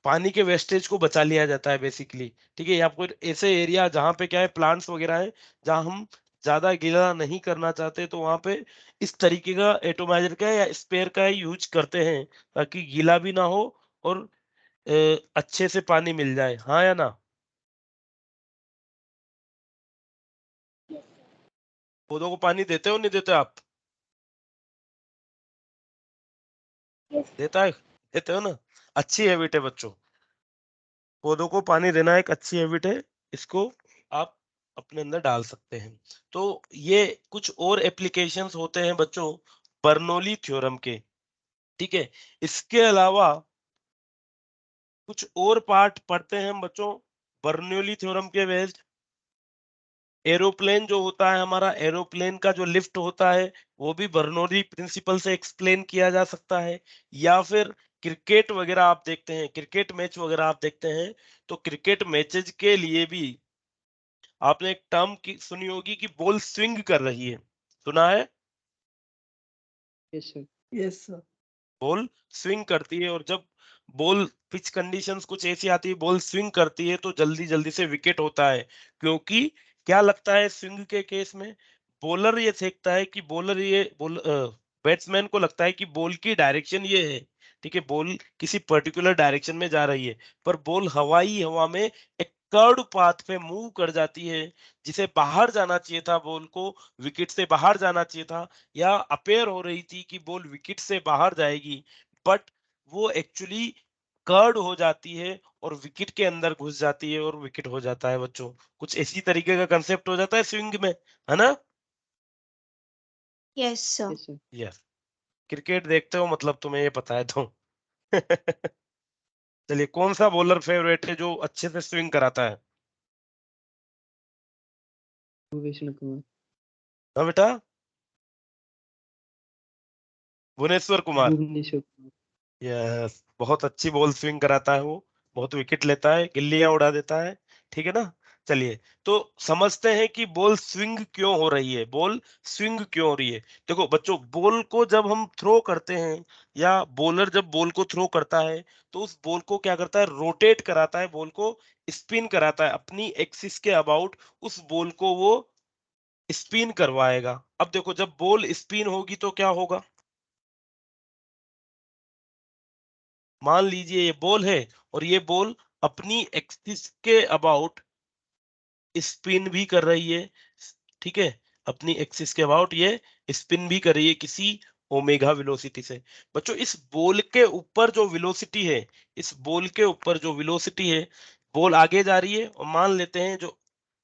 S1: पानी के वेस्टेज को बचा लिया जाता है बेसिकली। ठीक है, या कोई ऐसे एरिया जहाँ पे क्या है, प्लांट्स वगैरह है, जहाँ हम ज्यादा गीला नहीं करना चाहते तो वहां पे इस तरीके का एटोमाइजर का या स्पेयर का यूज करते हैं, ताकि गीला भी ना हो और अच्छे से पानी मिल जाए। हाँ या ना? पौधों को पानी देते हो नहीं देते आप? देता है, देते हो ना? अच्छी हैबिट है बच्चों, पौधों को पानी देना एक अच्छी हैबिट है, इसको आप अपने अंदर डाल सकते हैं। तो ये कुछ और एप्लीकेशंस होते हैं बच्चों बर्नौली थ्योरम के, ठीक है। इसके अलावा कुछ और पार्ट पढ़ते हैं हम बच्चों बर्नौली थ्योरम के बेस्ड। एरोप्लेन जो होता है हमारा, एरोप्लेन का जो लिफ्ट होता है वो भी बर्नौली प्रिंसिपल से एक्सप्लेन किया जा सकता है। या फिर क्रिकेट वगैरह आप देखते हैं, क्रिकेट मैच वगैरह आप देखते हैं, तो क्रिकेट मैचेज के लिए भी आपने एक टर्म की सुनी होगी कि बॉल स्विंग कर रही है, सुना है?
S2: Yes, sir.
S3: Yes, sir.
S1: Ball swing करती है, और जब बॉल पिच कंडीशंस कुछ ऐसी आती है बॉल स्विंग करती है तो जल्दी जल्दी से विकेट होता है। क्योंकि क्या लगता है स्विंग के केस में, बॉलर ये देखता है कि बैट्समैन को लगता है कि बॉल की डायरेक्शन ये है, ठीक है, बॉल किसी पर्टिकुलर डायरेक्शन में जा रही है, पर बॉल हवा में एक कर्व पाथ पे मूव कर जाती है, जिसे बाहर जाना चाहिए था, बॉल को विकेट से बाहर जाना चाहिए था, या अपेयर हो रही थी कि बॉल विकेट से बाहर जाएगी, बट वो एक्चुअली कर्ड हो जाती है और विकेट के अंदर घुस जाती है और विकेट हो जाता है बच्चों। कुछ इसी तरीके का कंसेप्ट हो जाता है स्विंग में, है ना?
S4: Yes sir.
S2: Yes, sir.
S1: Yes, cricket देखते हो मतलब तुम्हें ये पता है तो चलिए, कौन सा बॉलर फेवरेट है जो अच्छे से स्विंग कराता है?
S2: Vishnu Kumar.
S1: हाँ बेटा, Bhuvneshwar Kumar.
S2: Bhuvneshwar Kumar.
S1: Yes, बहुत अच्छी बॉल स्विंग कराता है वो, बहुत विकेट लेता है, गिल्लियां उड़ा देता है, ठीक है ना? चलिए, तो समझते हैं कि बॉल स्विंग क्यों हो रही है, बॉल स्विंग क्यों हो रही है। देखो बच्चों, बॉल को जब हम थ्रो करते हैं या बॉलर जब बॉल को थ्रो करता है तो उस बॉल को क्या करता है, रोटेट कराता है, बॉल को स्पिन कराता है अपनी एक्सिस के अबाउट, उस बॉल को वो स्पिन करवाएगा। अब देखो, जब बॉल स्पिन होगी तो क्या होगा, मान लीजिए ये बॉल है और ये बॉल अपनी एक्सिस के अबाउट स्पिन भी कर रही है, ठीक है, अपनी एक्सिस के अबाउट ये स्पिन भी कर रही है किसी ओमेगा वेलोसिटी से। बच्चों, इस बॉल के ऊपर जो वेलोसिटी है, इस बॉल के ऊपर जो वेलोसिटी है, बॉल आगे जा रही है और मान लेते हैं जो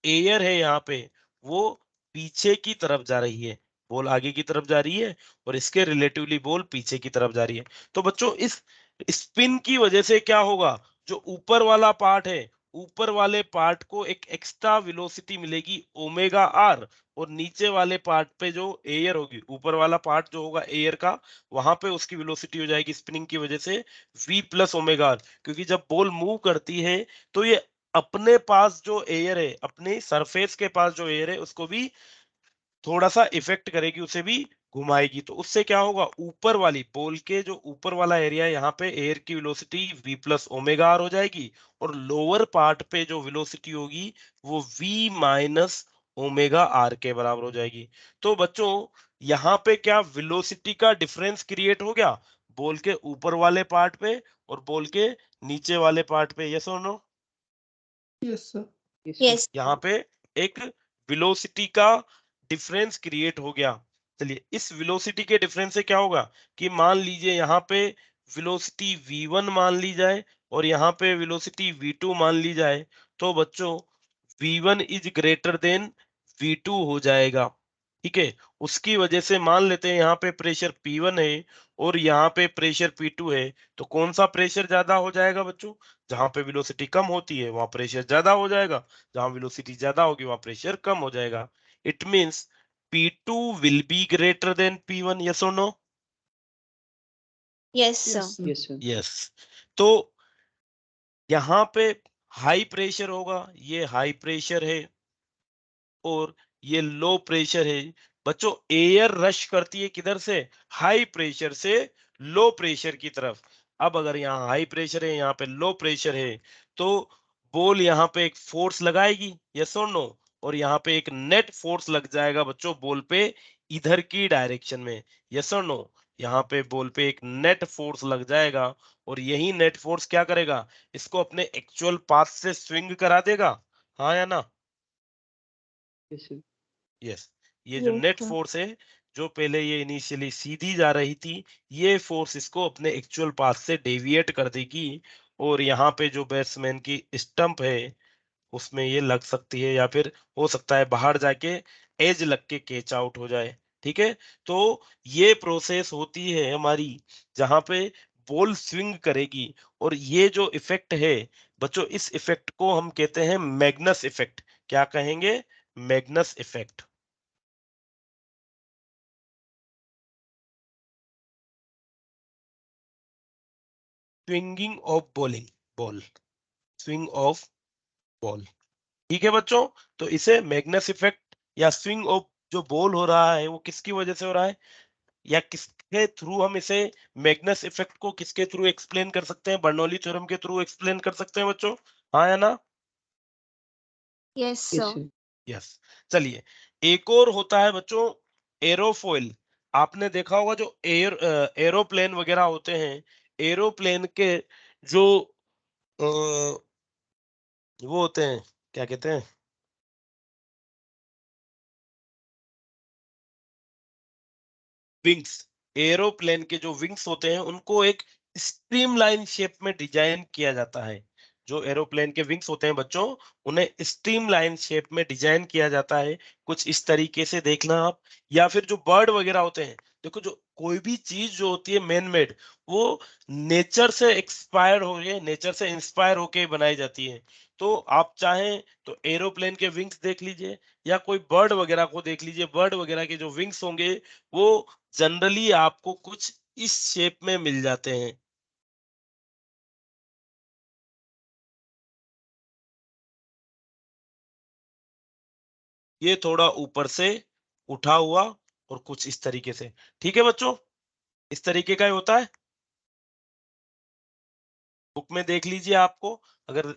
S1: एयर है यहाँ पे वो पीछे की तरफ जा रही है, बॉल आगे की तरफ जा रही है और इसके रिलेटिवली बॉल पीछे की तरफ जा रही है। तो बच्चों, इस स्पिन की वजह से क्या होगा, जो ऊपर वाला पार्ट है, ऊपर वाले पार्ट को एक एक्स्ट्रा वेलोसिटी मिलेगी ओमेगा आर, और नीचे वाले पार्ट पे जो एयर होगी, ऊपर वाला पार्ट जो होगा एयर का, वहां पे उसकी वेलोसिटी हो जाएगी स्पिनिंग की वजह से v प्लस ओमेगा आर। क्योंकि जब बॉल मूव करती है तो ये अपने पास जो एयर है, अपने सरफेस के पास जो एयर है, उसको भी थोड़ा सा इफेक्ट करेगी, उसे भी घुमाएगी, तो उससे क्या होगा, ऊपर वाली बॉल के जो ऊपर वाला एरिया है यहाँ पे एयर की velocity v plus omega R हो जाएगी, और लोअर पार्ट पे जो वेलोसिटी होगी वो v माइनस ओमेगा आर के बराबर हो जाएगी। तो बच्चों, यहाँ पे क्या वेलोसिटी का डिफरेंस क्रिएट हो गया, बॉल के ऊपर वाले पार्ट पे और बॉल के नीचे वाले पार्ट पे, यस और no?
S3: Yes, sir.
S2: Yes, sir.
S4: Yes
S1: यहाँ पे एक वेलोसिटी का डिफरेंस क्रिएट हो गया। चलिए, इस वेलोसिटी के डिफरेंस से क्या होगा कि मान लीजिए यहाँ पे वेलोसिटी v1 मान ली जाए और यहाँ पे वेलोसिटी v2 मान ली जाए, तो बच्चों v1 is greater than v2 हो जाएगा, ठीक है। उसकी वजह से मान लेते हैं यहाँ पे प्रेशर p1 है और यहाँ पे प्रेशर p2 है, तो कौन सा प्रेशर ज्यादा हो जाएगा बच्चों, जहां पे वेलोसिटी कम होती है वहां प्रेशर ज्यादा हो जाएगा, जहां वेलोसिटी ज्यादा होगी वहां प्रेशर कम हो जाएगा। It means P2 will be greater than P1, yes or no?
S4: Yes
S3: Yes,
S4: sir.
S3: sir.
S2: Yes, sir.
S1: Yes. तो यहाँ पे हाई प्रेशर होगा, ये हाई प्रेशर है और ये लो प्रेशर है। बच्चों, एयर रश करती है किधर से, हाई प्रेशर से लो प्रेशर की तरफ। अब अगर यहाँ हाई प्रेशर है, यहाँ पे लो प्रेशर है, तो बॉल यहाँ पे एक फोर्स लगाएगी, यस और नो? और यहाँ पे एक नेट फोर्स लग जाएगा बच्चों बॉल पे इधर की डायरेक्शन में। यस और नो? यहाँ पे बॉल पे एक नेट फोर्स लग जाएगा और यही नेट फोर्स क्या करेगा, इसको अपने एक्चुअल पाथ से स्विंग करा देगा। हाँ या ना?
S2: Yes sir.
S1: यस। ये जो
S4: Yes,
S1: नेट
S4: sir.
S1: फोर्स है, जो पहले ये इनिशियली सीधी जा रही थी, ये फोर्स इसको अपने एक्चुअल पाथ से डेविएट कर देगी और यहाँ पे जो बैट्समैन की स्टंप है उसमें ये लग सकती है, या फिर हो सकता है बाहर जाके एज लग के कैच आउट हो जाए। ठीक है, तो ये प्रोसेस होती है हमारी जहां पे बॉल स्विंग करेगी। और ये जो इफेक्ट है बच्चों, इस इफेक्ट को हम कहते हैं मैग्नस इफेक्ट। क्या कहेंगे? Magnus effect. Swinging of bowling ball, swing of ball. ठीक है बच्चों, तो इसे मैग्नस इफेक्ट या स्विंग ऑफ जो बॉल हो रहा है वो किसकी वजह से हो रहा है, या किसके थ्रू हम इसे मैग्नस इफेक्ट को किसके थ्रू एक्सप्लेन कर सकते हैं? बर्नौली थ्योरम के थ्रू एक्सप्लेन कर सकते हैं बच्चों। हाँ या ना?
S4: Yes,
S2: yes
S4: sir.
S2: Sir.
S1: Yes. चलिए, एक और होता है बच्चों एरोफॉइल। आपने देखा होगा जो एरोप्लेन वगैरह होते हैं, एरोप्लेन के जो वो होते हैं, क्या कहते हैं, विंग्स। एरोप्लेन के जो विंग्स होते हैं उनको एक स्ट्रीमलाइन शेप में डिजाइन किया जाता है। जो एरोप्लेन के विंग्स होते हैं बच्चों, उन्हें स्ट्रीमलाइन शेप में डिजाइन किया जाता है। कुछ इस तरीके से देखना आप। या फिर जो बर्ड वगैरह होते हैं, देखो जो कोई भी चीज जो होती है मैन मेड, वो नेचर से एक्सपायर हो गए, नेचर से इंस्पायर होके बनाई जाती है। तो आप चाहें तो एरोप्लेन के विंग्स देख लीजिए, या कोई बर्ड वगैरह को देख लीजिए। बर्ड वगैरह के जो विंग्स होंगे वो जनरली आपको कुछ इस शेप में मिल जाते हैं। ये थोड़ा ऊपर से उठा हुआ और कुछ इस तरीके से। ठीक है बच्चों, इस तरीके का ही होता है। बुक में देख लीजिए आपको, अगर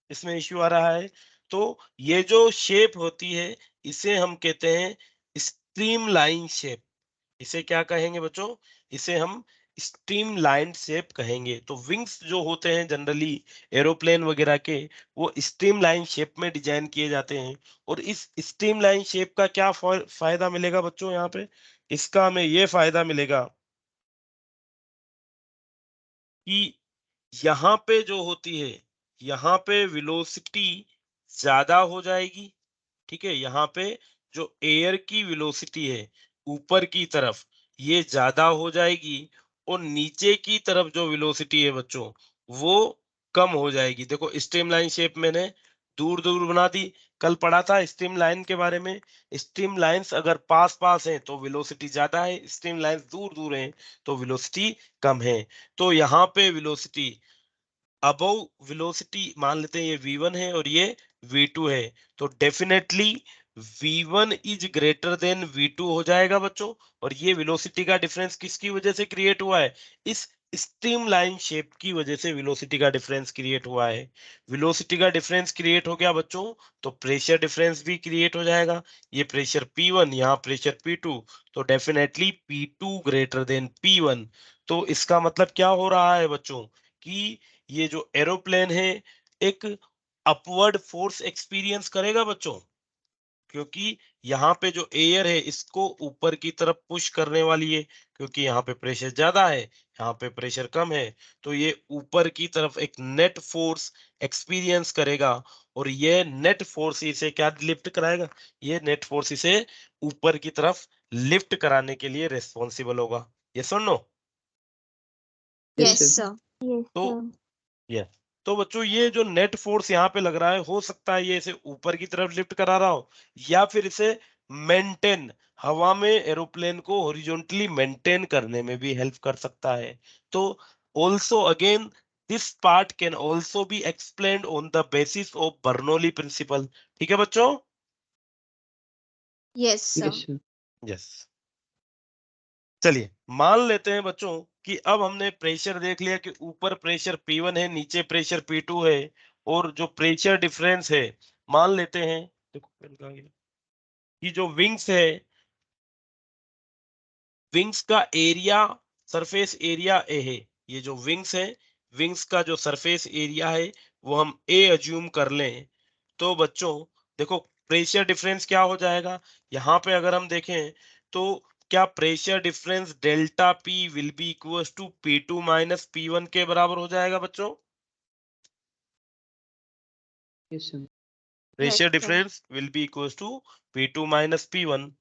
S1: इसमें इश्यू आ रहा है। तो ये जो शेप होती है इसे हम कहते हैं स्ट्रीमलाइन शेप। इसे क्या कहेंगे बच्चों? इसे हम स्ट्रीमलाइन शेप कहेंगे। तो विंग्स जो होते हैं जनरली एरोप्लेन वगैरह के, वो स्ट्रीमलाइन शेप में डिजाइन किए जाते हैं। और इस स्ट्रीमलाइन शेप का क्या फायदा मिलेगा बच्चों यहाँ पे? इसका हमें ये फायदा मिलेगा कि यहाँ पे जो होती है, यहाँ पे वेलोसिटी ज्यादा हो जाएगी। ठीक है, यहाँ पे जो एयर की वेलोसिटी है ऊपर की तरफ, ये ज्यादा हो जाएगी। और नीचे की तरफ जो वेलोसिटी है बच्चों, वो कम हो जाएगी। देखो स्ट्रीमलाइन शेप मैंने दूर दूर बना दी। कल पढ़ा था स्ट्रीम लाइन के बारे में। स्ट्रीम लाइंस अगर पास पास हैं तो वेलोसिटी ज्यादा है, स्ट्रीम लाइंस दूर दूर हैं तो वेलोसिटी कम है। तो यहाँ पे वेलोसिटी अबव वेलोसिटी मान लेते हैं, ये v1 है और ये v2 है। तो definitely v1 is greater than v2 हो जाएगा बच्चों। और ये वेलोसिटी का डिफरेंस किसकी वजह से क्रिएट हुआ है? इस स्ट्रीमलाइन शेप की वजह से वेलोसिटी का डिफरेंस क्रिएट हुआ है। वेलोसिटी का डिफरेंस क्रिएट हो गया बच्चों, तो प्रेशर डिफरेंस भी क्रिएट हो जाएगा। ये प्रेशर p1, यहाँ प्रेशर p2, तो definitely p2 greater than p1। तो इसका मतलब क्या हो रहा है बच्चों, कि ये जो एरोप्लेन है एक अपवर्ड फोर्स एक्सपीरियंस करेगा बच्चों, क्योंकि यहाँ पे जो एयर है इसको ऊपर की तरफ पुश करने वाली है। क्योंकि यहाँ पे प्रेशर ज्यादा है, यहाँ पे प्रेशर कम है, तो ये ऊपर की तरफ एक नेट फोर्स एक्सपीरियंस करेगा। और ये नेट फोर्स इसे क्या लिफ्ट कराएगा? ये नेट फोर्स इसे ऊपर की तरफ लिफ्ट कराने के लिए रेस्पॉन्सिबल होगा। ये सुन लो।
S2: Yes
S4: Yes,
S2: sir.
S4: sir. Yes,
S1: तो
S4: sir.
S1: ये तो बच्चों ये जो नेट फोर्स यहाँ पे लग रहा है, हो सकता है ये इसे ऊपर की तरफ लिफ्ट करा रहा हो, या फिर इसे मेंटेन, हवा में एरोप्लेन को हॉरिजॉन्टली मेंटेन करने में भी हेल्प कर सकता है। तो also again this part can also be explained on the basis of Bernoulli principle. ठीक है बच्चों?
S4: Yes, sir.
S2: Yes sir.
S1: Yes. चलिए मान लेते हैं बच्चों कि अब हमने प्रेशर देख लिया कि ऊपर प्रेशर P1 है, नीचे प्रेशर P2 है, और जो प्रेशर डिफरेंस है मान लेते हैं देखो पेन कहाँ गया? ये जो विंग्स है, विंग्स का एरिया, सरफेस एरिया ए है। ये जो विंग्स है, विंग्स का जो सरफेस एरिया है वो हम ए अज्यूम कर लें, तो बच्चों देखो प्रेशर डिफरेंस क्या हो जाएगा। यहाँ पे अगर हम देखें तो क्या pressure difference delta P will be equal to P2 minus P1 के बराबर हो जाएगा बच्चों।
S2: Yes, sir.
S1: Pressure
S4: Yes, sir.
S1: Difference will be equal to P2 minus P1।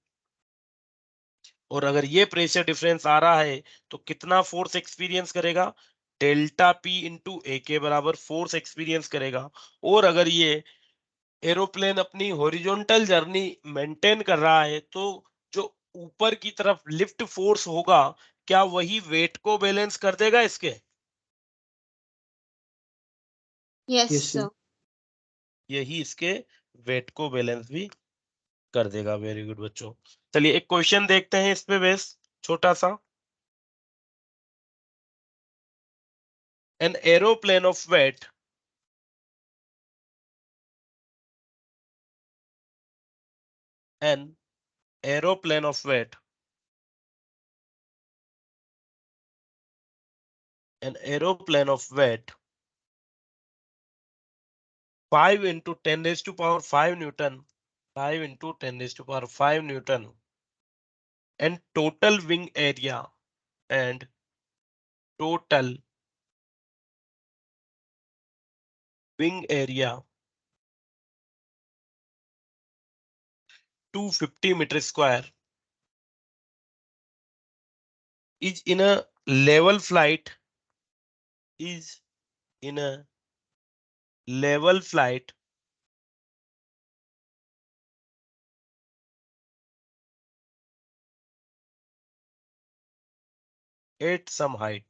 S1: और अगर ये प्रेशर डिफरेंस आ रहा है तो कितना फोर्स एक्सपीरियंस करेगा, डेल्टा पी इंटू ए के बराबर फोर्स एक्सपीरियंस करेगा। और अगर ये एरोप्लेन अपनी हॉरिजॉन्टल जर्नी मेंटेन कर रहा है तो जो ऊपर की तरफ लिफ्ट फोर्स होगा, क्या वही वेट को बैलेंस कर देगा इसके?
S4: Yes,
S2: Yes, sir.
S4: sir.
S1: यही इसके वेट को बैलेंस भी कर देगा। वेरी गुड बच्चों। चलिए एक क्वेश्चन देखते हैं इस पे बेस, छोटा सा। An aeroplane of weight an aeroplane of weight, an aeroplane of weight 5 into 10 raised to power 5 Newton, 5 into 10 raised to power 5 Newton, and total wing area, and total wing area 250 meter square is in a level flight, is in a level flight at some height,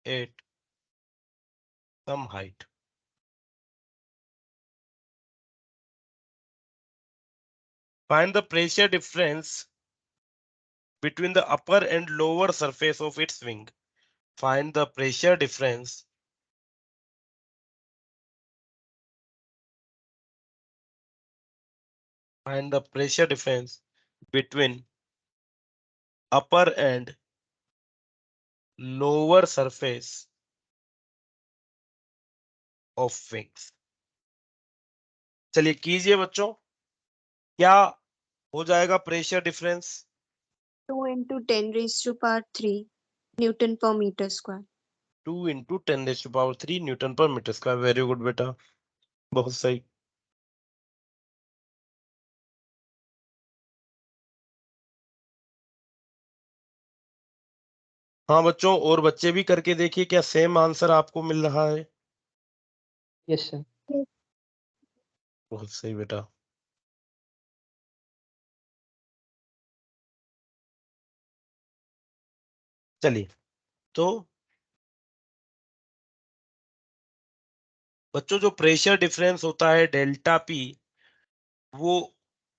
S1: at some height. Find the pressure difference between the upper and lower surface of its wing. Find the pressure difference find the pressure difference between upper and lower surface of wings. चलिए कीजिए बच्चों, क्या हो जाएगा pressure difference?
S4: 2 into 10 raised to power 3 Newton per meter square.
S1: 2 into 10 raised to power 3 newton पर metre square. Very good बेटा, बहुत सही। हाँ बच्चों, और बच्चे भी करके देखिए क्या सेम आंसर आपको मिल रहा है।
S2: Yes, sir.
S1: बहुत सही बेटा। चलिए तो बच्चों जो प्रेशर डिफरेंस होता है डेल्टा पी, वो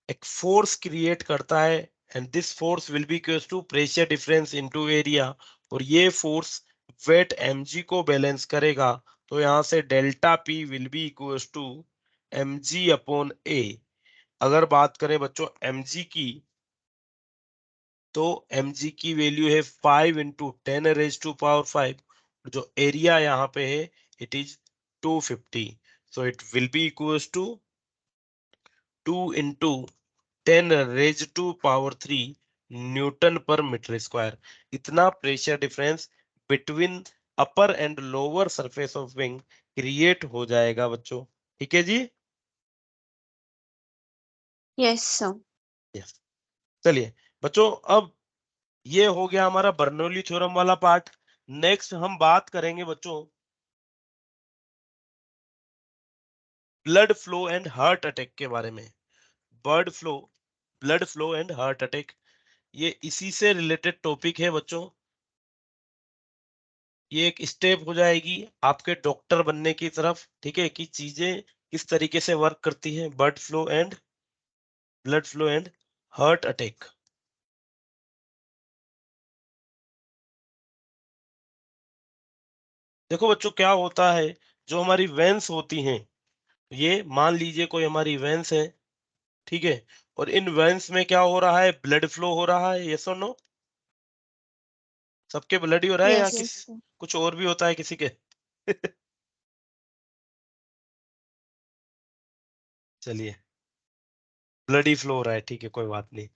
S1: एक फोर्स क्रिएट करता है, and this force will be equals to pressure difference into area. और ये फोर्स वेट mg को बैलेंस करेगा। तो यहां से delta P will be equals to mg upon A. अगर बात करें बच्चों mg की, तो mg की वैल्यू है 5 इंटू 10 रेज टू पावर 5। जो एरिया यहाँ पे है it is 250। So it will be equals to 2 into 10 raise to power 3 newton पर मीटर स्क्वायर। इतना pressure difference between upper and lower surface of wing create हो जाएगा बच्चों। ठीक है जी।
S4: Yes, sir.
S1: यस। चलिए बच्चों, अब ये हो गया हमारा बर्नौली थ्योरम वाला पार्ट। नेक्स्ट हम बात करेंगे बच्चों blood flow and heart attack के बारे में। Blood flow and heart attack, ये इसी से रिलेटेड टॉपिक है बच्चों। ये एक स्टेप हो जाएगी आपके डॉक्टर बनने की तरफ, ठीक है, कि चीजें किस तरीके से वर्क करती हैं। Blood flow and heart attack. देखो बच्चों क्या होता है, जो हमारी वेन्स होती हैं, ये मान लीजिए कोई हमारी वेंस है, ठीक है, और इन वेंस में क्या हो रहा है, ब्लड फ्लो हो रहा है, यस और नो? सबके ब्लड ही हो रहा है या
S4: Yes,
S1: किसी
S4: sir.
S1: कुछ और भी होता है किसी के? चलिए, ब्लड ही फ्लो हो रहा है, ठीक है, कोई बात नहीं।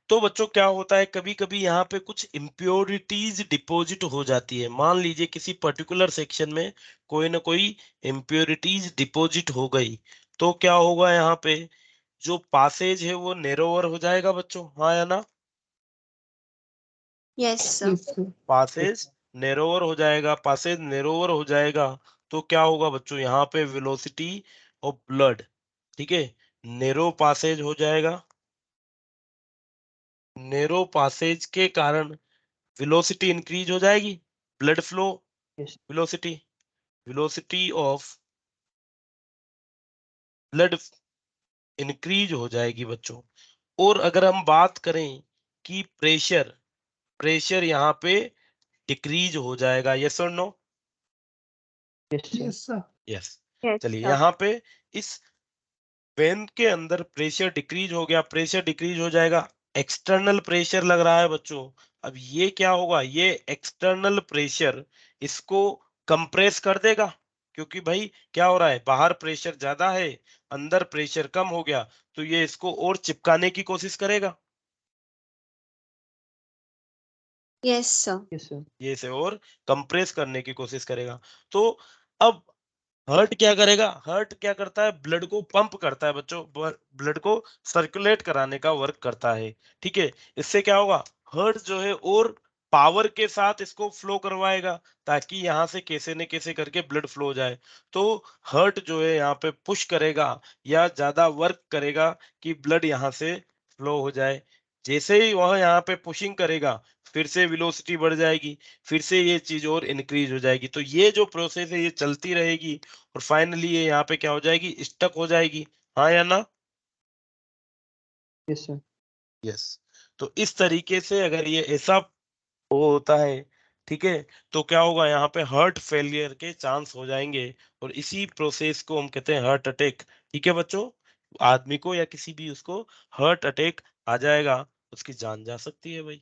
S1: तो बच्चों क्या होता है, कभी कभी यहाँ पे कुछ इम्प्योरिटीज डिपॉजिट हो जाती है। मान लीजिए किसी पर्टिकुलर सेक्शन में कोई ना कोई इम्प्योरिटीज डिपॉजिट हो गई, तो क्या होगा, यहाँ पे जो पासेज है वो नैरोअर हो जाएगा बच्चों, हाँ या ना?
S4: Yes, sir.
S3: Yes, sir.
S1: Passage narrower हो जाएगा, पासेज नैरोअर हो जाएगा, तो क्या होगा बच्चों, यहाँ पे वेलोसिटी ऑफ ब्लड, ठीक है, नैरो पासेज हो जाएगा। नैरो पासेज के कारण वेलोसिटी इंक्रीज हो जाएगी, blood flow
S2: Yes.
S1: Velocity, velocity of blood increase हो जाएगी बच्चों। और अगर हम बात करें कि प्रेशर, प्रेशर यहाँ पे डिक्रीज हो जाएगा, यस और no?
S2: Yes, sir.
S3: Yes, sir.
S1: Yes.
S4: Yes,
S1: चलिए,
S4: sir.
S1: यहाँ पे इस वेन के अंदर प्रेशर डिक्रीज हो गया, प्रेशर डिक्रीज हो जाएगा, एक्सटर्नल प्रेशर लग रहा है बच्चों। अब ये क्या होगा, ये एक्सटर्नल प्रेशर इसको कंप्रेस कर देगा, क्योंकि भाई क्या हो रहा है, बाहर प्रेशर ज्यादा है, अंदर प्रेशर कम हो गया, तो ये इसको और चिपकाने की कोशिश करेगा,
S4: Yes, sir.
S2: Yes, sir.
S1: ये इसे और कंप्रेस करने की कोशिश करेगा। तो अब हर्ट क्या करेगा, हर्ट क्या करता है, ब्लड को पंप करता है बच्चों, ब्लड को सर्कुलेट कराने का वर्क करता है, ठीक है। इससे क्या होगा, हर्ट जो है और पावर के साथ इसको फ्लो करवाएगा, ताकि यहाँ से कैसे न कैसे करके ब्लड फ्लो हो जाए। तो हर्ट जो है यहाँ पे पुश करेगा या ज्यादा वर्क करेगा कि ब्लड यहाँ से फ्लो हो जाए। जैसे ही वह यहाँ पे पुशिंग करेगा, फिर से वेलोसिटी बढ़ जाएगी, फिर से ये चीज और इंक्रीज हो जाएगी। तो ये जो प्रोसेस है ये चलती रहेगी, और फाइनली ये यहाँ पे क्या हो जाएगी, स्टक हो जाएगी, हाँ या ना?
S2: Yes, sir.
S1: यस। तो इस तरीके से अगर ये ऐसा वो होता है, ठीक है, तो क्या होगा, यहाँ पे हार्ट फेलियर के चांस हो जाएंगे, और इसी प्रोसेस को हम कहते हैं हार्ट अटैक, ठीक है बच्चों। आदमी को या किसी भी उसको हार्ट अटैक आ जाएगा, उसकी जान जा सकती है भाई,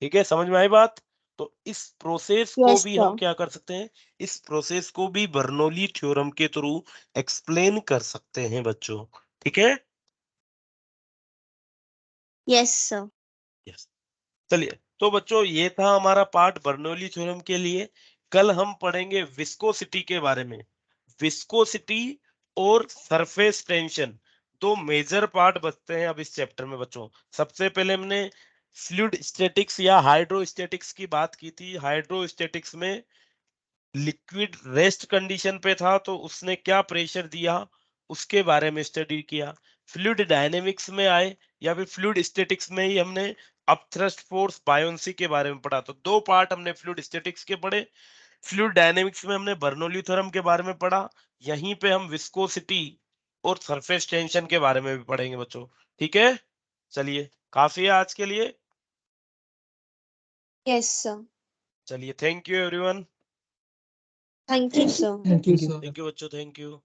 S1: ठीक है, समझ में आई बात? तो इस प्रोसेस को
S4: Yes,
S1: भी हम
S4: sir.
S1: क्या कर सकते हैं, इस प्रोसेस को भी बर्नौली थ्योरम के थ्रू एक्सप्लेन कर सकते हैं बच्चों, ठीक है।
S4: Yes, sir.
S1: यस। चलिए, तो बच्चों ये था हमारा पार्ट बर्नौली थ्योरम के लिए। कल हम पढ़ेंगे विस्कोसिटी के बारे में। विस्कोसिटी और सरफेस टेंशन दो मेजर पार्ट बचते हैं अब इस चैप्टर में बच्चों। सबसे पहले हमने फ्लूइड स्टैटिक्स या हाइड्रोस्टैटिक्स की बात की थी। हाइड्रोस्टैटिक्स में लिक्विड रेस्ट कंडीशन पे था, तो उसने क्या प्रेशर दिया उसके बारे में स्टडी किया। फ्लूइड डायनेमिक्स में आए या फिर फ्लूइड स्टैटिक्स में ही हमने अपथ्रस्ट फोर्स बायोंसी के बारे में पढ़ा। तो दो पार्ट हमने फ्लूइड स्टैटिक्स के पढ़े। फ्लूइड डायनेमिक्स में हमने बर्नौली थ्योरम के बारे में पढ़ा। यहीं पे हम विस्कोसिटी और सरफेस टेंशन के बारे में भी पढ़ेंगे बच्चों, ठीक है। चलिए, काफी है आज के लिए।
S4: Yes, sir.
S1: चलिए, thank you everyone.
S4: Thank you, sir.
S3: Thank you,
S2: Thank you.
S3: sir.
S1: Thank you बच्चों, थैंक यू।